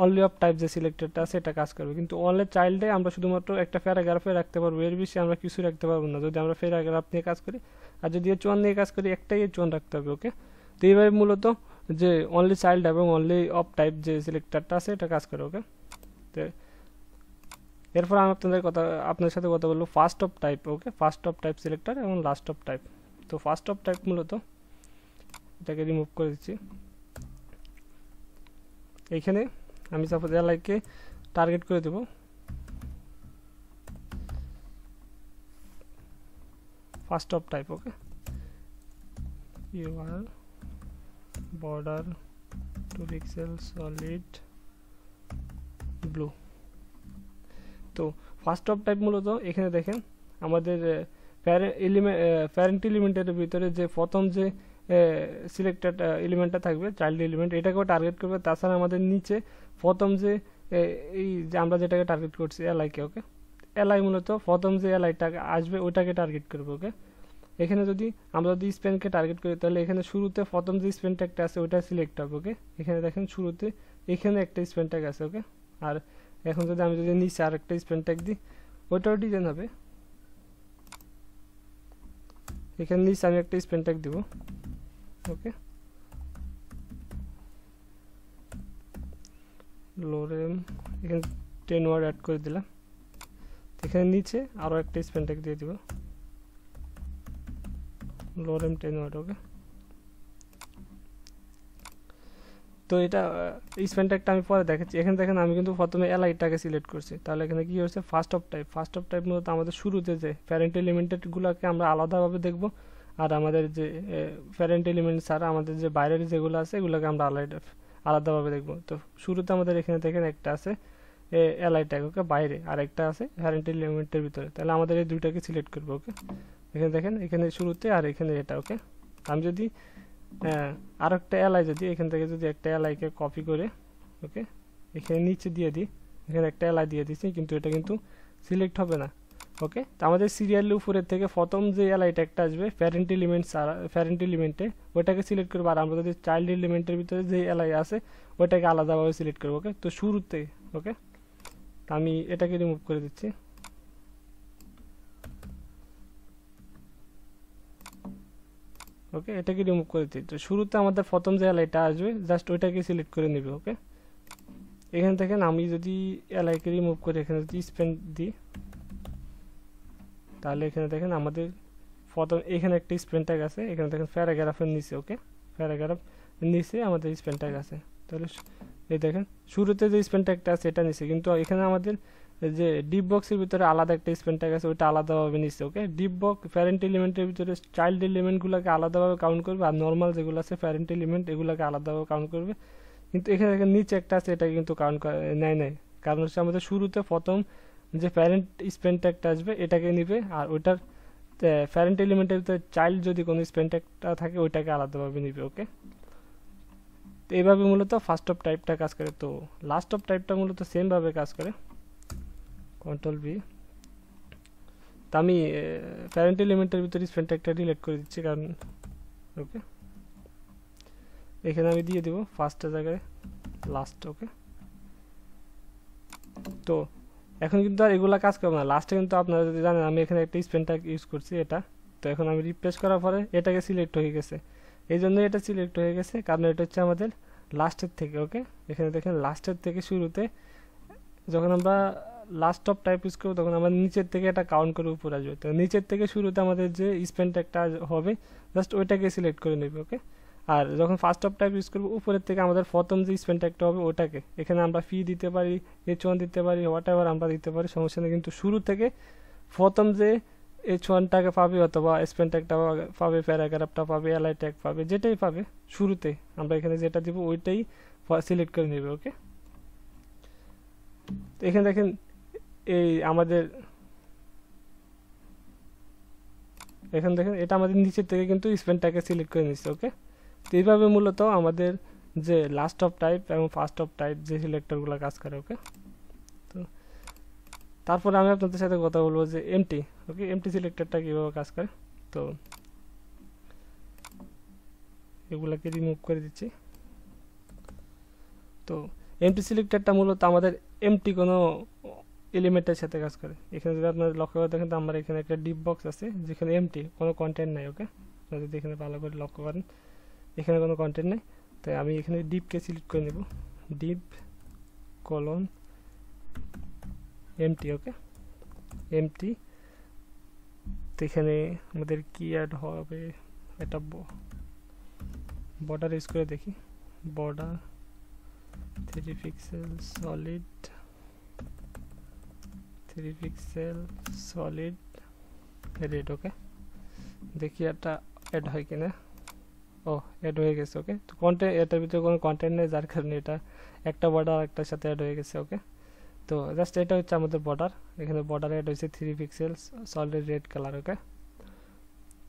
অনলি অফ টাইপ যে সিলেক্টরটা আছে এটা কাজ করবে, কিন্তু অনলি চাইল্ডে আমরা শুধুমাত্র একটা প্যারাগ্রাফে রাখতে পারবো, এর বেশি আমরা কিছু রাখতে পারবো না যদি আমরা প্যারাগ্রাফ নিয়ে কাজ করি। আর যদি h1 নিয়ে কাজ করি একটাই h1 রাখতে হবে, ওকে। তো এইভাবে মূলত যে অনলি চাইল্ড এবং অনলি অফ টাইপ যে সিলেক্টরটা আছে এটা কাজ করে, ওকে। তো এরপর আমি আপনাদের সাথে কথা বলবো first of type, okay, first of type selector এবং লাস্ট অফ টাইপ। তো ফার্স্ট অফ টাইপ মূলত এটাকে রিমুভ করে দিচ্ছি। এইখানে আমি সাপোজ এলাইকে টার্গেট করে দেব ফার্স্ট অফ টাইপ, ওকে। ইউআর বর্ডার 2 পিক্সেল সলিড ব্লু। তো ফার্স্ট অফ টাইপ মূলত এখানে দেখেন আমাদের প্যারেন্ট এলিমেন্টের ভিতরে যে প্রথম যে সিলেক্টেড এলিমেন্টটা থাকবে চাইল্ড এলিমেন্ট, এটাকেও টার্গেট করবে। তাছাড়া আমাদের নিচে প্রথম যে এই যে আমরা যেটাকে টার্গেট করছি এলআইকে, ওকে, এলআই মূলত প্রথম যে এলআইটা আসবে ওটাকে টার্গেট করবে, ওকে। এখানে যদি আমরা যদি স্পেনকে টার্গেট করি তাহলে এখানে শুরুতে প্রথম যে স্পেন ট্যাগটা আছে ওটা সিলেক্ট হবে, ওকে। এখানে দেখেন শুরুতে এখানে একটা স্পেন ট্যাগ আছে, ওকে। আর এখন যদি আমি যদি নিচে আর একটা স্পেন ট্যাগ দিই ওটাও ডিজাইন হবে। এখানে নিচে আমি একটা স্পেন ট্যাগ দিব, ওকে। লোরেম এখানে 10 ওয়ার্ড অ্যাড করে দিলাম। এখানে নিচে আরও একটা স্পেন ট্যাগ দিয়ে দিব, লোরেম 10 ওয়ার্ড, ওকে। তো এটা স্পেন ট্যাগটা আমি পরে দেখাচ্ছি। এখানে দেখেন আমি কিন্তু প্রথমে এলআইটাকে সিলেক্ট করছি, তাহলে এখানে কি হচ্ছে ফার্স্ট অফ টাইপ মূলত আমাদের শুরুতে যে প্যারেন্ট এলিমেন্টগুলোকে আমরা আলাদাভাবে দেখব, আর আমাদের যে প্যারেন্ট এলিমেন্ট ছাড়া আমাদের যে বাইরের যেগুলো আছে এগুলোকে আমরা আলাদাভাবে দেখব। তো শুরুতে আমাদের এখানে দেখেন একটা আছে এলআই ট্যাগ, ওকে, বাইরে, আর একটা আছে প্যারেন্ট এলিমেন্টের ভিতরে। তাহলে আমাদের এই দুইটাকে সিলেক্ট করবো, ওকে। এখানে দেখেন এখানে শুরুতে আর এখানে এটা, ওকে। আমি যদি আর একটা এলআই যদি এখান থেকে যদি একটা এলআইকে কপি করে, ওকে, এখানে নিচে দিয়ে দিই, এখানে একটা এলআই দিয়ে দিচ্ছি, কিন্তু এটা কিন্তু সিলেক্ট হবে না, ওকে। তো আমাদের সিরিয়ালের উপরের থেকে প্রথম যে এলআই ট্যাগটা আসবে প্যারেন্ট এলিমেন্টে ওটাকে সিলেক্ট করবো, আর আমরা যদি চাইল্ড এলিমেন্টের ভিতরে যে এলআই আছে ওটাকে আলাদাভাবে সিলেক্ট করবো, ওকে। তো শুরুতে, ওকে, আমি এটাকে রিমুভ করে দিচ্ছি, ওকে, এটাকে রিমুভ করে দিই। তো শুরুতে আমাদের প্রথম যে এলআইটা আসবে জাস্ট ওইটাকে সিলেক্ট করে নেবে, ওকে। এখান থেকে আমি যদি এলআইকে রিমুভ করে এখানে যদি স্পেন দিই তাহলে এখানে দেখেন আমাদের প্রথম এখানে একটা স্পেন ট্যাগ আছে, এখানে দেখেন প্যারাগ্রাফের নিচে, ওকে, প্যারাগ্রাফ নিচে আমাদের স্পেন ট্যাগ আছে। তাহলে এই দেখেন শুরুতে যে স্পেন ট্যাগটা আছে এটা নিচে, কিন্তু এখানে আমাদের যে ডিপ বক্সের ভিতরে আলাদা একটা স্পেন ট্যাগ আছে ওইটা আলাদাভাবে নিচ্ছে, ওকে। ডিপ বক্স প্যারেন্ট এলিমেন্টের ভিতরে চাইল্ড এলিমেন্টগুলোকে আলাদাভাবে কাউন্ট করবে, আর নর্মাল যেগুলো আছে প্যারেন্ট এলিমেন্ট এগুলোকে আলাদাভাবে কাউন্ট করবে। কিন্তু এখানে নিচে একটা আছে এটা কিন্তু কাউন্ট নেয়, কারণ হচ্ছে আমাদের শুরুতে প্রথম যে প্যারেন্ট স্পেন ট্যাগটা আসবে এটাকে নিবে, আর ওইটার প্যারেন্ট এলিমেন্টের ভিতরে চাইল্ড যদি কোনো স্পেন ট্যাগটা থাকে ওইটাকে আলাদাভাবে নিবে, ওকে। তো এইভাবে মূলত ফার্স্ট অফ টাইপটা কাজ করে। তো লাস্ট অফ টাইপটা মূলত সেমভাবে কাজ করে, কন্ট্রোল ভি। তো আমি প্যারেন্ট এলিমেন্টের ভিতরে স্পেন ট্যাগটা ডিলিট করে দিচ্ছি, কারণ, ওকে, এখানে আমি দিয়ে দিব ফার্স্টের জায়গায় লাস্ট, ওকে। তো এখন কিন্তু আর এগুলা কাজ করবে না, লাস্টে কিন্তু আপনারা যদি জানেন আমি এখানে একটা স্পেন ট্যাগ ইউজ করছি এটা। তো এখন আমি রিপ্লেস করার পরে এটাকে সিলেক্ট হয়ে গেছে, এই জন্য এটা সিলেক্ট হয়ে গেছে, কারণ এটা হচ্ছে আমাদের লাস্টের থেকে, ওকে। এখানে দেখেন লাস্টের থেকে শুরুতে যখন আমরা লাস্ট অফ টাইপ ইউজ করবো তখন আমরা নিচের থেকে এটা কাউন্ট করে উপরে আসবে। তো নিচের থেকে শুরুতে আমাদের যে স্পেন ট্যাগটা হবে জাস্ট ওইটাকে সিলেক্ট করে নেবে, ওকে। আর যখন ফার্স্ট অফ টাইপ ইউজ করবো উপরের থেকে আমাদের প্রথম যে স্পেন ট্যাগটা হবে ওটাকে, এখানে আমরা ফি দিতে পারি, H1 দিতে পারি, হোয়াট এভার আমরা দিতে পারি, সমস্যা নেই। কিন্তু শুরু থেকে প্রথম যে H1টাকে পাবে অথবা স্পেন ট্যাগটা পাবে, প্যারাগ্রাফটা পাবে, এলআই ট্যাগ পাবে, যেটাই পাবে শুরুতে আমরা এখানে যেটা দিব ওইটাই সিলেক্ট করে নেবে, ওকে। তো এখানে দেখেন এই আমাদের এখানে দেখেন এটা আমাদের নিচের থেকে কিন্তু স্পেনটাকে সিলেক্ট করে নিচ্ছে, ওকে। তো এইভাবে মূলত আমাদের যে লাস্ট অফ টাইপ এবং ফার্স্ট অফ টাইপ যে সিলেক্টরগুলো কাজ করে, ওকে। তো তারপরে আমি আপনাদের সাথে কথা বলবো যে এমটি, ওকে, এমটি সিলেক্টরটা কীভাবে কাজ করে। তো এগুলাকে রিমুভ করে দিচ্ছি। তো এমটি সিলেক্টরটা মূলত আমাদের এমটি কোনো এলিমেন্টের সাথে কাজ করে। এখানে যদি আপনারা লক্ষ্য করে দেখেন তো আমার এখানে একটা ডিপ বক্স আছে যেখানে এমটি, কোনো কন্টেন্ট নাই, ওকে। যদি এখানে ভালো করে লক্ষ্য করেন এখানে কোনো কন্টেন্ট নাই, তাই আমি এখানে ডিপকে সিলেক্ট করে নেব, ডিপ কলন এমটি, ওকে, এমটি। তো এখানে আমাদের কি অ্যাড হবে, এটা বর্ডার ইউজ করে দেখি, border 3 pixel solid, 3 pixel solid red, okay. দেখি এটা অ্যাড হয় কিনা, ও অ্যাড হয়ে গেছে, ওকে। তো কন্টেন্ট এটার ভিতরে কোনো কন্টেন্ট নেই যার কারণে এটা একটা বর্ডার একটার সাথে অ্যাড হয়ে গেছে, ওকে। তো জাস্ট এটা হচ্ছে আমাদের বর্ডার, এখানে বর্ডার অ্যাড হয়েছে 3 পিক্সেল সলিড রেড কালার, ওকে।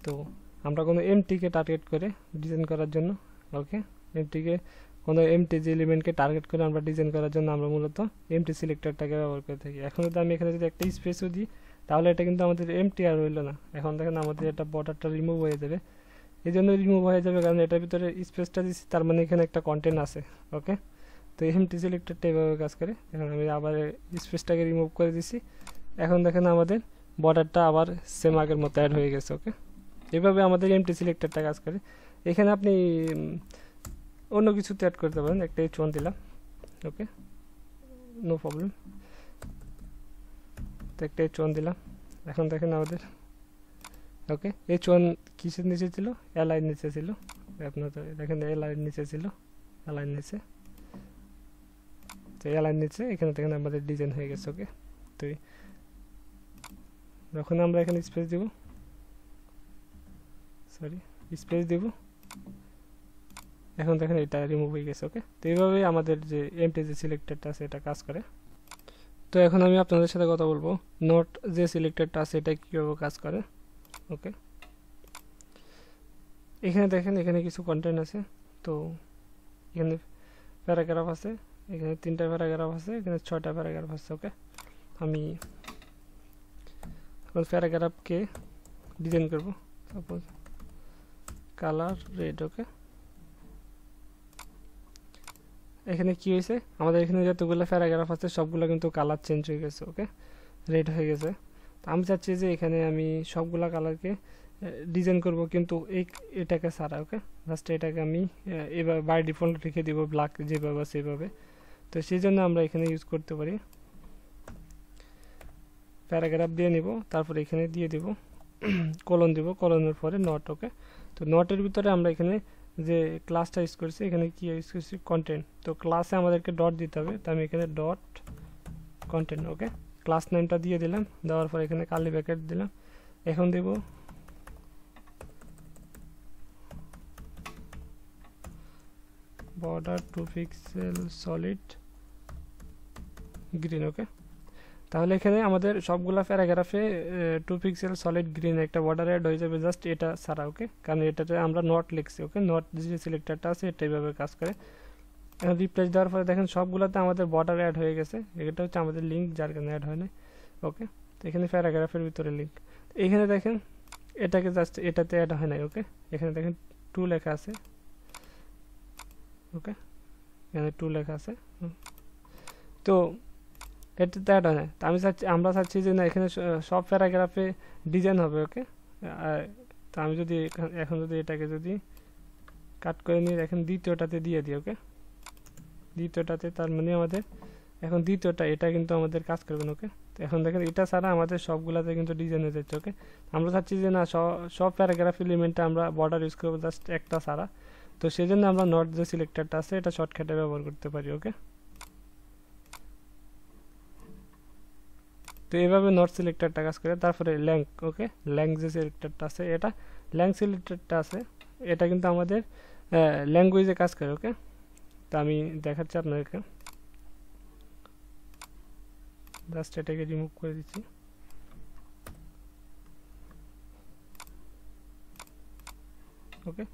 তো আমরা কোনো এমটিকে টার্গেট করে ডিজাইন করার জন্য, ওকে, এমটিকে কোনো এমটি যে এলিমেন্টকে টার্গেট করে আমরা ডিজাইন করার জন্য আমরা মূলত এমটি সিলেক্টরটাকে ব্যবহার করে থাকি। এখন যদি আমি এখানে যদি একটা স্পেসও দিই তাহলে এটা কিন্তু আমাদের এমটি আর রইল না। এখন দেখেন আমাদের এটা বর্ডারটা রিমুভ হয়ে যাবে। এই জন্য রিমুভ হয়ে যাবে কারণ এটার ভিতরে স্পেসটা দিচ্ছি, তার মানে এখানে একটা কন্টেন্ট আছে। ওকে, তো এমটি সিলেক্টরটা এভাবে কাজ করে। এখন আমি আবার স্পেসটাকে রিমুভ করে দিছি। এখন দেখেন আমাদের বর্ডারটা আবার সেম আগের মতো অ্যাড হয়ে গেছে। ওকে, এভাবে আমাদের এমটি সিলেক্টরটা কাজ করে। এখানে আপনি অন্য কিছুতে অ্যাড করতে পারেন। একটা H1 দিলাম, ওকে, নো প্রবলেম। তো একটা H1 দিলাম। এখন দেখেন আমাদের, ওকে, H1 কিসের নিচে ছিল? অ্যালাইন নিচে ছিল। আপনার দেখেন অ্যালাইন নিচে ছিল, অ্যালাইন নিচে, তো অ্যালাইন নিচে এখানে দেখেন আমাদের ডিজাইন হয়ে গেছে। ওকে, তো যখন আমরা এখানে স্পেস দিব, সরি স্পেস দিব, এখন দেখেন এটা রিমুভ হয়ে গেছে। ওকে, তো এইভাবে আমাদের যে এমটি যে সিলেক্টরটা আছে এটা কাজ করে। তো এখন আমি আপনাদের সাথে কথা বলবো নট যে সিলেক্টরটা আছে এটা কীভাবে কাজ করে। ওকে, এখানে দেখেন এখানে কিছু কন্টেন্ট আছে। তো এখানে প্যারাগ্রাফ আছে, এখানে 3টা প্যারাগ্রাফ আছে, এখানে 6টা প্যারাগ্রাফ আছে। ওকে, আমি এখন প্যারাগ্রাফকে ডিজাইন করব, সাপোজ কালার রেড। ওকে, এখানে কি হয়েছে, আমাদের এখানে যতগুলো প্যারাগ্রাফ আছে সবগুলো কিন্তু কালার চেঞ্জ হয়ে গেছে। ওকে, রেড হয়ে গেছে। তো আমি চাচ্ছি যে এখানে আমি সবগুলা কালারকে ডিজাইন করব, কিন্তু এটাকে ছাড়া। ওকে, জাস্ট এটাকে আমি এভাবে বাই ডিফল্ট রেখে দিব ব্ল্যাক যেভাবে আছে সেভাবে। তো সেই জন্য আমরা এখানে ইউজ করতে পারি প্যারাগ্রাফ দিয়ে নিব, তারপরে এখানে দিয়ে দিব কলন দিব, কলনের পরে নট। ওকে, তো নটের ভিতরে আমরা এখানে যে ক্লাসটা ইউজ করছি, এখানে কি ইউজ করছি? কন্টেন্ট। তো ক্লাসে আমাদেরকে ডট দিতে হবে, তো আমি এখানে ডট কন্টেন্ট। ওকে, ক্লাস নেমটা দিয়ে দিলাম, দেওয়ার পর এখানে কার্লি ব্র্যাকেট দিলাম। এখন দেব বর্ডার 2 পিক্সেল সলিড গ্রিন। ওকে, তাহলে এখানে আমাদের সবগুলা প্যারাগ্রাফে 2 পিক্সেল সলিড গ্রিন একটা বর্ডার অ্যাড হয়ে যাবে, জাস্ট এটা ছাড়া। ওকে, কারণ এটাতে আমরা নট লিখছি। ওকে, নট যে সিলেক্টরটা আছে এটা এইভাবে কাজ করে। এখন রিপ্লেস দেওয়ার পরে দেখেন সবগুলোতে আমাদের বর্ডার অ্যাড হয়ে গেছে। এটা হচ্ছে আমাদের লিঙ্ক, যার কারণে অ্যাড হয় না। ওকে, তো এখানে প্যারাগ্রাফের ভিতরে লিঙ্ক, এখানে দেখেন এটাকে জাস্ট এটাতে অ্যাড হয় নাই। ওকে, এখানে দেখেন 2 লেখা আছে। ওকে, এখানে 2 লেখা আছে, তো এটাতে অ্যাড হয় না। তো আমরা চাচ্ছি যে না এখানে সব প্যারাগ্রাফে ডিজাইন হবে। ওকে, তো আমি যদি এখন যদি এটাকে যদি কাট করে নিয়ে দেখেন দ্বিতীয়টাতে দিয়ে দিই। ওকে, দ্বিতীয়টাতে, তার মানে আমাদের এখন দ্বিতীয়টা এটা কিন্তু আমাদের কাজ করবে না। ওকে, তো এখন দেখেন এটা ছাড়া আমাদের সবগুলাতে কিন্তু ডিজাইন হয়ে যাচ্ছে। ওকে, আমরা চাচ্ছি যে না সব প্যারাগ্রাফ এলিমেন্টে আমরা বর্ডার ইউজ করবো, জাস্ট একটা ছাড়া। তো সেই জন্য আমরা নট যে সিলেক্টরটা আছে এটা শর্টকাটে ব্যবহার করতে পারি। ওকে, তো এইভাবে নট সিলেক্টরটা কাজ করে। তারপরে ল্যাঙ্ক। ওকে, ল্যাঙ্ক যে সিলেক্টরটা আছে, এটা ল্যাঙ্ক সিলেক্টরটা আছে, এটা কিন্তু আমাদের ল্যাঙ্গুয়েজে কাজ করে। ওকে, তো আমি দেখাচ্ছি আপনাদেরকে, জাস্ট এটাকে রিমুভ করে দিচ্ছি। ওকে,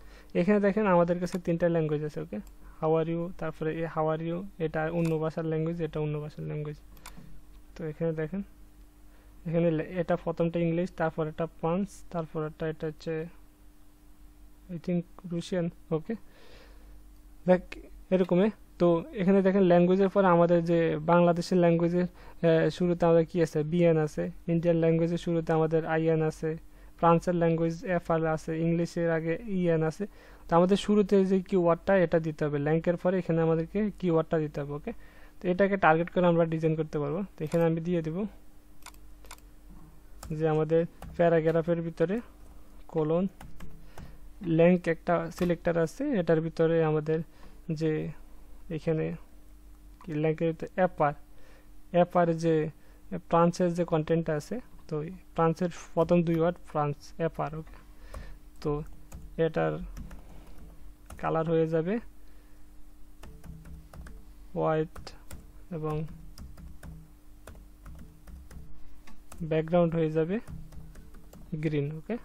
এখানে দেখেন আমাদের কাছে 3টা ল্যাঙ্গুয়েজ আছে। ওকে, হাউ আর ইউ, তারপরে হাউ আর ইউ এটা অন্য ভাষার ল্যাঙ্গুয়েজ, এটা অন্য ভাষার ল্যাঙ্গুয়েজ। তো এখানে দেখেন এখানে এটা প্রথমটা ইংলিশ, তারপর এটা ফ্রান্স, তারপর এটা হচ্ছে আই থিঙ্ক রুশিয়ান। ওকে, দেখ এরকমই। তো এখানে দেখেন ল্যাঙ্গুয়েজের পরে আমাদের যে বাংলাদেশের ল্যাঙ্গুয়েজের শুরুতে আমাদের কি আছে? বিএন আছে। ইন্ডিয়ান ল্যাঙ্গুয়েজের শুরুতে আমাদের আইএন আছে। ফ্রান্সের ল্যাঙ্গুয়েজ এফআর আছে। ইংলিশের আগে ইএন আছে। তো আমাদের শুরুতে যে কিওয়ার্ডটা এটা দিতে হবে, ল্যাঙ্কের পরে এখানে আমাদেরকে কিওয়ার্ডটা দিতে হবে। ওকে, তো এটাকে টার্গেট করে আমরা ডিজাইন করতে পারবো। তো এখানে আমি দিয়ে দেব যে আমাদের প্যারাগ্রাফের ভিতরে কোলন ল্যাঙ্ক একটা সিলেক্টর আছে, এটার ভিতরে আমাদের যে এখানে ল্যাঙ্কের ভিতরে এপার যে ফ্রান্সের যে কন্টেন্টটা আছে, তো ফ্রান্সের প্রথম 2 ওয়ার্ড ফ্রান্স এপার। ওকে, তো এটার কালার হয়ে যাবে হোয়াইট এবং ব্যাকগ্রাউন্ড হয়ে যাবে গ্রিন। ওকে,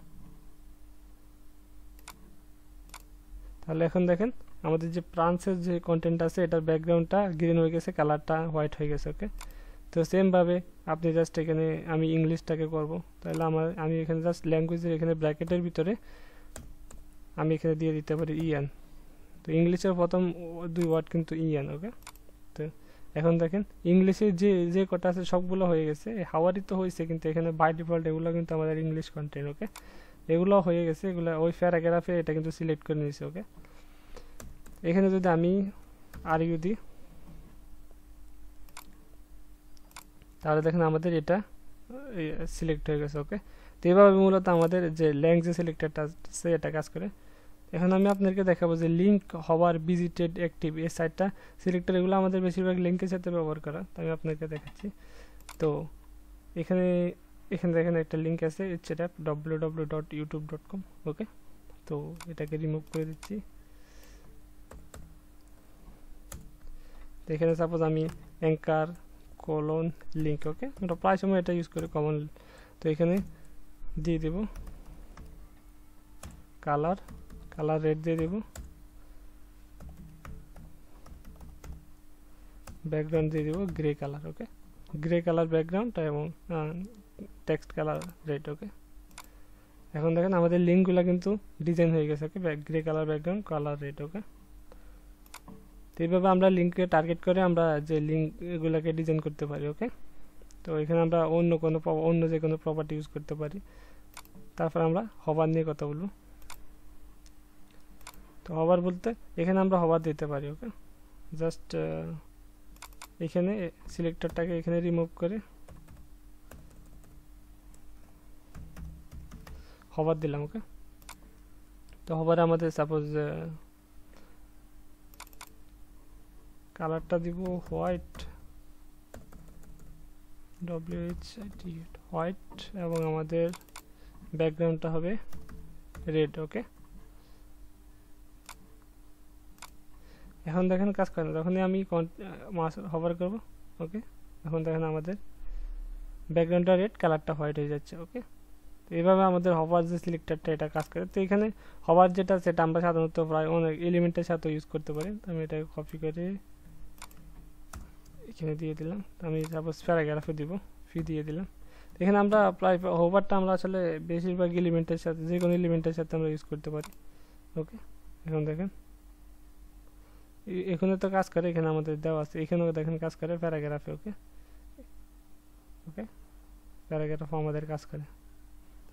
তাহলে এখন দেখেন আমাদের যে প্রান্সের যে কন্টেন্ট আছে এটার ব্যাকগ্রাউন্ডটা গ্রিন হয়ে গেছে, কালারটা হোয়াইট হয়ে গেছে। ওকে, তো সেমভাবে আপনি জাস্ট এখানে আমি ইংলিশটাকে করব, তাহলে আমি এখানে জাস্ট ল্যাঙ্গুয়েজের এখানে ব্র্যাকেটের ভিতরে আমি এখানে দিয়ে দিতে পারি ইএন। তো ইংলিশের প্রথম 2 ওয়ার্ড কিন্তু ইএন। ওকে, তো এখন দেখেন ইংলিশে যে যে কটা আছে সবগুলো হয়ে গেছে, হাওয়ারই তো হয়েছে, কিন্তু এখানে বাই ডিফল্ট এগুলো কিন্তু আমাদের ইংলিশ কন্টেন্ট। ওকে, এগুলো হয়ে গেছে, এগুলো ওই প্যারাগ্রাফে এটা কিন্তু সিলেক্ট করে নিয়েছে। ওকে, এখানে যদি আমি আর ইউ দিই তাহলে দেখেন আমাদের এটা সিলেক্ট হয়ে গেছে। ওকে, তো এইভাবে মূলত আমাদের যে ল্যাঙ্গুয়েজ সিলেক্টরটা আছে এটা কাজ করে। এখন আমি আপনাদেরকে দেখাবো যে লিঙ্ক হওয়ার, ভিজিটেড, অ্যাক্টিভ, এই সাইটটা সিলেক্টর এগুলো আমাদের বেশিরভাগ লিঙ্কের সাথে ব্যবহার করা, তো আমি আপনাকে দেখাচ্ছি। তো এখানে দেখেন একটা লিঙ্ক আছে, সেটা www.youtube.com। ওকে, তো এটাকে রিমুভ করে দিচ্ছি। তো এখানে সাপোজ আমি অ্যাঙ্কার লিঙ্ক। ওকে, আমরা প্রায় সময় এটা ইউজ করি কমন। তো এখানে দিয়ে দেব কালার রেড দিয়ে দেব, ব্যাকগ্রাউন্ড দিয়ে দেব grey colour. Okay, grey colour background এবং টেক্সট কালার রেড। ওকে, এখন দেখেন আমাদের লিঙ্কগুলো কিন্তু ডিজাইন হয়ে গেছে। Okay, grey colour background, colour red. Okay, তো এইভাবে আমরা লিঙ্ককে টার্গেট করে আমরা যে লিঙ্কগুলোকে ডিজাইন করতে পারি। ওকে, তো এখানে আমরা অন্য যে কোনো প্রপার্টি ইউজ করতে পারি। তারপর আমরা হভার নিয়ে কথা বলবো। তো হভার বলতে এখানে আমরা হভার দিতে পারি। ওকে, জাস্ট এখানে সিলেক্টরটাকে এখানে রিমুভ করে হভার দিলাম। ওকে, তো হভারে আমাদের সাপোজ কালারটা দিব হোয়াইট, হোয়াইট, এবং আমাদের ব্যাকগ্রাউন্ডটা হবে রেড। ওকে, এখন দেখেন কাজ করে না, যখনই আমি হভার করব। ওকে, এখন দেখেন আমাদের ব্যাকগ্রাউন্ডটা রেড, কালারটা হোয়াইট হয়ে যাচ্ছে। ওকে, তো এইভাবে আমাদের হভার যে সিলেক্টরটা এটা কাজ করে। তো এখানে হভার যেটা সেটা আমরা সাধারণত প্রায় অনেক এলিমেন্টের সাথে ইউজ করতে পারি। আমি এটাকে কপি করে এখানে দিয়ে দিলাম। আমি সাপোজ প্যারাগ্রাফে দিব, ফি দিয়ে দিলাম। এখানে আমরা প্রায় হোভারটা আমরা আসলে বেশিরভাগ এলিমেন্টের সাথে, যে কোনো এলিমেন্টের সাথে আমরা ইউজ করতে পারি। ওকে, এখন দেখেন এখানে তো কাজ করে, এখানে আমাদের দেওয়া আছে, এখানেও দেখেন কাজ করে প্যারাগ্রাফে। ওকে, প্যারাগ্রাফ আমাদের কাজ করে,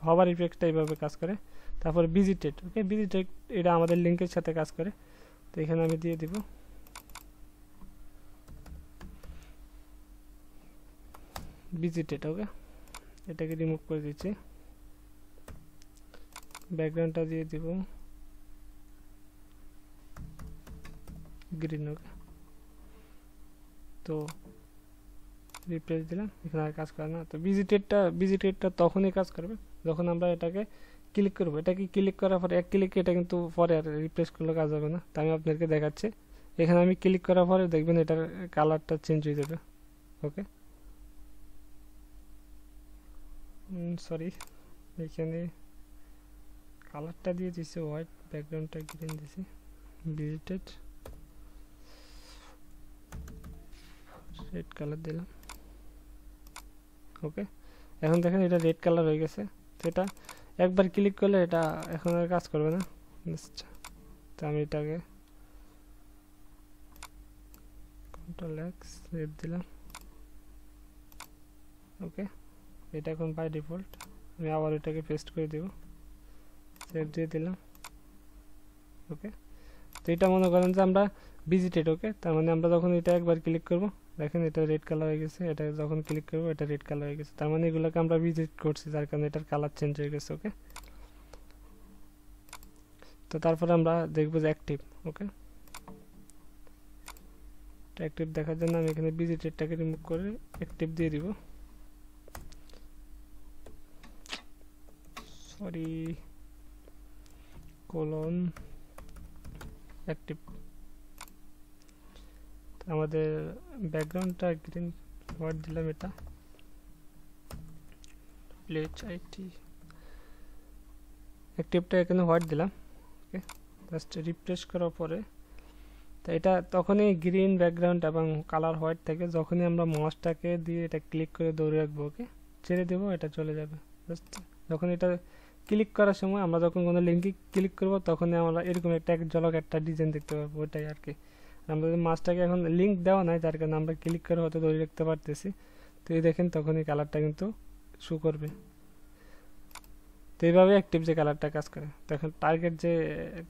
হভার ইফেক্টটা এইভাবে কাজ করে। তারপর ভিজিটেড। ওকে, ভিজিটেড এটা আমাদের লিঙ্কের সাথে কাজ করে। তো এখানে আমি দিয়ে দিব ভিজিটেড। ওকে, এটাকে রিমুভ করে দিচ্ছি, ব্যাকগ্রাউন্ডটা দিয়ে দিব গ্রিন। ওকে, তো রিপ্লেস দিলাম, এখানে আর কাজ করে না। তো ভিজিটেডটা তখনই কাজ করবে যখন আমরা এটাকে ক্লিক করবো। এটাকে ক্লিক করার পরে এক ক্লিকে এটা কিন্তু পরে আর রিপ্লেস করলে কাজ হবে না। তো আমি আপনাদেরকে দেখাচ্ছি, এখানে আমি ক্লিক করার পরে দেখবেন এটার কালারটা চেঞ্জ হয়ে যাবে। ওকে, সরি, এখানে কালারটা দিয়ে দিচ্ছি হোয়াইট, ব্যাকগ্রাউন্ডটা গ্রিন দিছি, ভিজিটেড রেড কালার দিলাম। ওকে, এখন দেখেন এটা রেড কালার হয়ে গেছে। তো এটা একবার ক্লিক করলে এটা এখন আর কাজ করবে না। তো আমি এটাকে Ctrl+X সেভ দিলাম। ওকে, এটা এখন বাই ডিফল্ট, আমি আবার এটাকে পেস্ট করে দেব, সেভ দিয়ে দিলাম। ওকে, তো এটা মনে করেন যে আমরা ভিজিটেড। ওকে, তার মানে আমরা যখন এটা একবার ক্লিক করব দেখেন এটা রেড কালার হয়ে গেছে, এটা যখন ক্লিক করব এটা রেড কালার হয়ে গেছে, তার মানে এগুলোকে আমরা ভিজিট করছি, যার কারণে এটার কালার চেঞ্জ হয়ে গেছে। ওকে, তো তারপরে আমরা দেখব যে অ্যাক্টিভ। ওকে, অ্যাক্টিভ দেখার জন্য আমি এখানে ভিজিটেডটাকে রিমুভ করে অ্যাক্টিভ দিয়ে দিব। Sorry, active. আমাদের ব্যাকগ্রাউন্ডটা গ্রিন, হোয়াইট দিলাম, এটা অ্যাক্টিভটা এখানে হোয়াইট দিলাম। ওকে, জাস্ট রিফ্রেশ করার পরে তো এটা তখনই গ্রিন ব্যাকগ্রাউন্ড এবং কালার হোয়াইট থাকে যখনই আমরা মাউসটাকে দিয়ে এটা ক্লিক করে ধরে রাখবো, ওকে, ছেড়ে দেবো এটা চলে যাবে। জাস্ট যখন এটা ক্লিক করার সময় আমরা যখন কোনো লিঙ্কে ক্লিক করব তখনই আমরা এরকম একটা এক ঝলক একটা ডিজাইন দেখতে পাবো, ওটাই আর কি। আমরা মাছটাকে এখন লিঙ্ক দেওয়া নাই যার কারণে আমরা ক্লিক করে হয়তো ধরে রাখতে পারতেছি। তো এই দেখেন তখনই কালারটা কিন্তু শো করবে। তো এইভাবে অ্যাক্টিভ যে কালারটা কাজ করে। তো এখন টার্গেট যে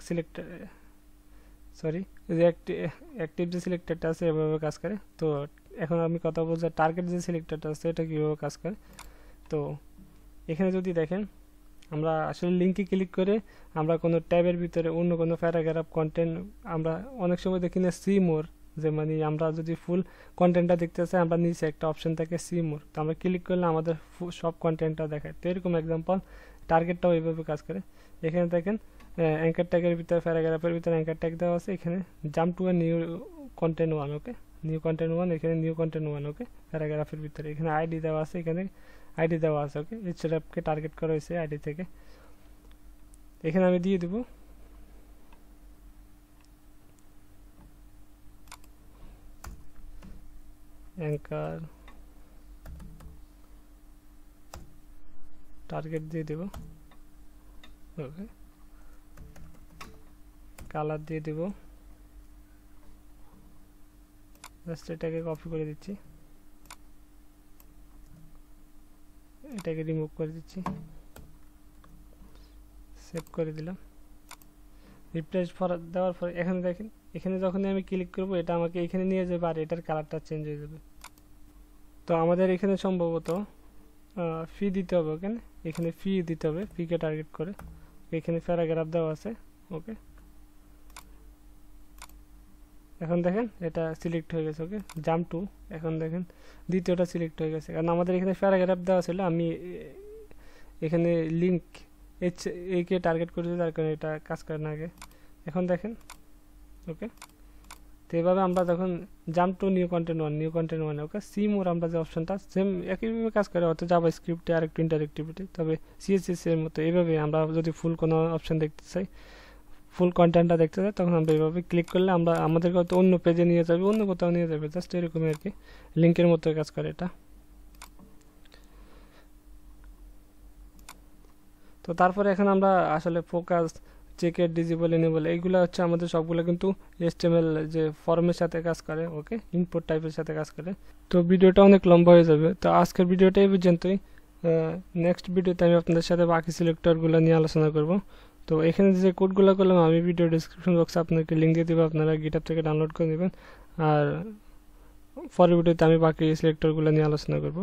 সিলেক্টর যে অ্যাক্টিভ যে সিলেক্টরটা আছে এভাবে কাজ করে। তো এখন আমি কথা বলছি টার্গেট যে সিলেক্টরটা আছে এটা কীভাবে কাজ করে। তো এখানে যদি দেখেন আমরা আসলে লিঙ্কে ক্লিক করে আমরা কোনো ট্যাবের ভিতরে অন্য কোনো প্যারাগ্রাফ কন্টেন্ট আমরা অনেক সময় দেখি না সি মোর, যে মানে আমরা যদি ফুল কন্টেন্টটা দেখতে চাই আমরা নিচে একটা অপশন থাকে সি মোর, তো আমরা ক্লিক করলে আমাদের সব কন্টেন্টটা দেখায়। তো এরকম এক্সাম্পল টার্গেটটাও এইভাবে কাজ করে। এখানে দেখেন অ্যাঙ্কার ট্যাগের ভিতরে প্যারাগ্রাফের ভিতরে অ্যাঙ্কার ট্যাগ দেওয়া আছে, এখানে jump to new content 1, okay, new content 1, এখানে নিউ কন্টেন্ট 1, ওকে, প্যারাগ্রাফের ভিতরে এখানে আইডি দেওয়া আছে, এখানে আইডি দেওয়া আছে, ওকে, এইচএলএফকে টার্গেট করা হয়েছে আইডি থেকে। এখানে আমি দিয়ে দেব অ্যাঙ্কার টার্গেট দিয়ে দেব, ওকে, কালার দিয়ে দেব, জাস্ট এটাকে কপি করে দিচ্ছি, এটাকে রিমুভ করে দিচ্ছি, সেভ করে দিলাম। রিফ্রেশ দেওয়ার পরে এখানে দেখেন এখানে যখনই আমি ক্লিক করব এটা আমাকে এখানে নিয়ে যাবে আর এটার কালারটা চেঞ্জ হয়ে যাবে। তো আমাদের এখানে সম্ভবত ফি দিতে হবে, ওকে, এখানে ফি দিতে হবে, ফিকে টার্গেট করে এখানে প্যারাগ্রাফ দেওয়া আছে, ওকে। এখন দেখেন এটা সিলেক্ট হয়ে গেছে, ওকে, জাম্প টু, এখন দেখেন দ্বিতীয়টা সিলেক্ট হয়ে গেছে কারণ আমাদের এখানে প্যারাগ্রাফ দেওয়া ছিল, আমি এখানে লিঙ্ক একে টার্গেট করেছি তার কারণে এটা কাজ করে না আগে। এখন দেখেন, ওকে, তো এইভাবে আমরা যখন jump to new content 1, okay, see more আমরা যে অপশনটা সেম একইভাবে কাজ করে, হয়তো জাভা স্ক্রিপ্টে আর একটু ইন্টারেক্টিভিটি, তবে সিএসএস এর মতো এইভাবে আমরা যদি ফুল কোনো অপশন দেখতে চাই, ফুল কন্টেন্টটা দেখতে চাই, তখন আমরা এইভাবে ক্লিক করলে আমরা আমাদেরকে হয়তো অন্য পেজে নিয়ে যাবে, অন্য কোথাও নিয়ে যাবে, জাস্ট এরকমই আর কি, লিঙ্কের মতো কাজ করে এটা। তো তারপরে এখন আমরা আসলে ফোকাস, চেকের, ডিজেবল, এনেবল এইগুলো হচ্ছে আমাদের সবগুলো কিন্তু HTML যে ফর্মের সাথে কাজ করে, ওকে, ইনপুট টাইপের সাথে কাজ করে। তো ভিডিওটা অনেক লম্বা হয়ে যাবে, তো আজকের ভিডিওটা এই পর্যন্তই। নেক্সট ভিডিওতে আমি আপনাদের সাথে বাকি সিলেক্টরগুলো নিয়ে আলোচনা করব। তো এখানে যে কোডগুলো করলাম আমি ভিডিও ডিসক্রিপশন বক্সে আপনাকে লিঙ্ক দিয়ে দেবো, আপনারা গিটহাব থেকে ডাউনলোড করে নেবেন। আর পরের ভিডিওতে আমি বাকি সিলেক্টরগুলো নিয়ে আলোচনা করব।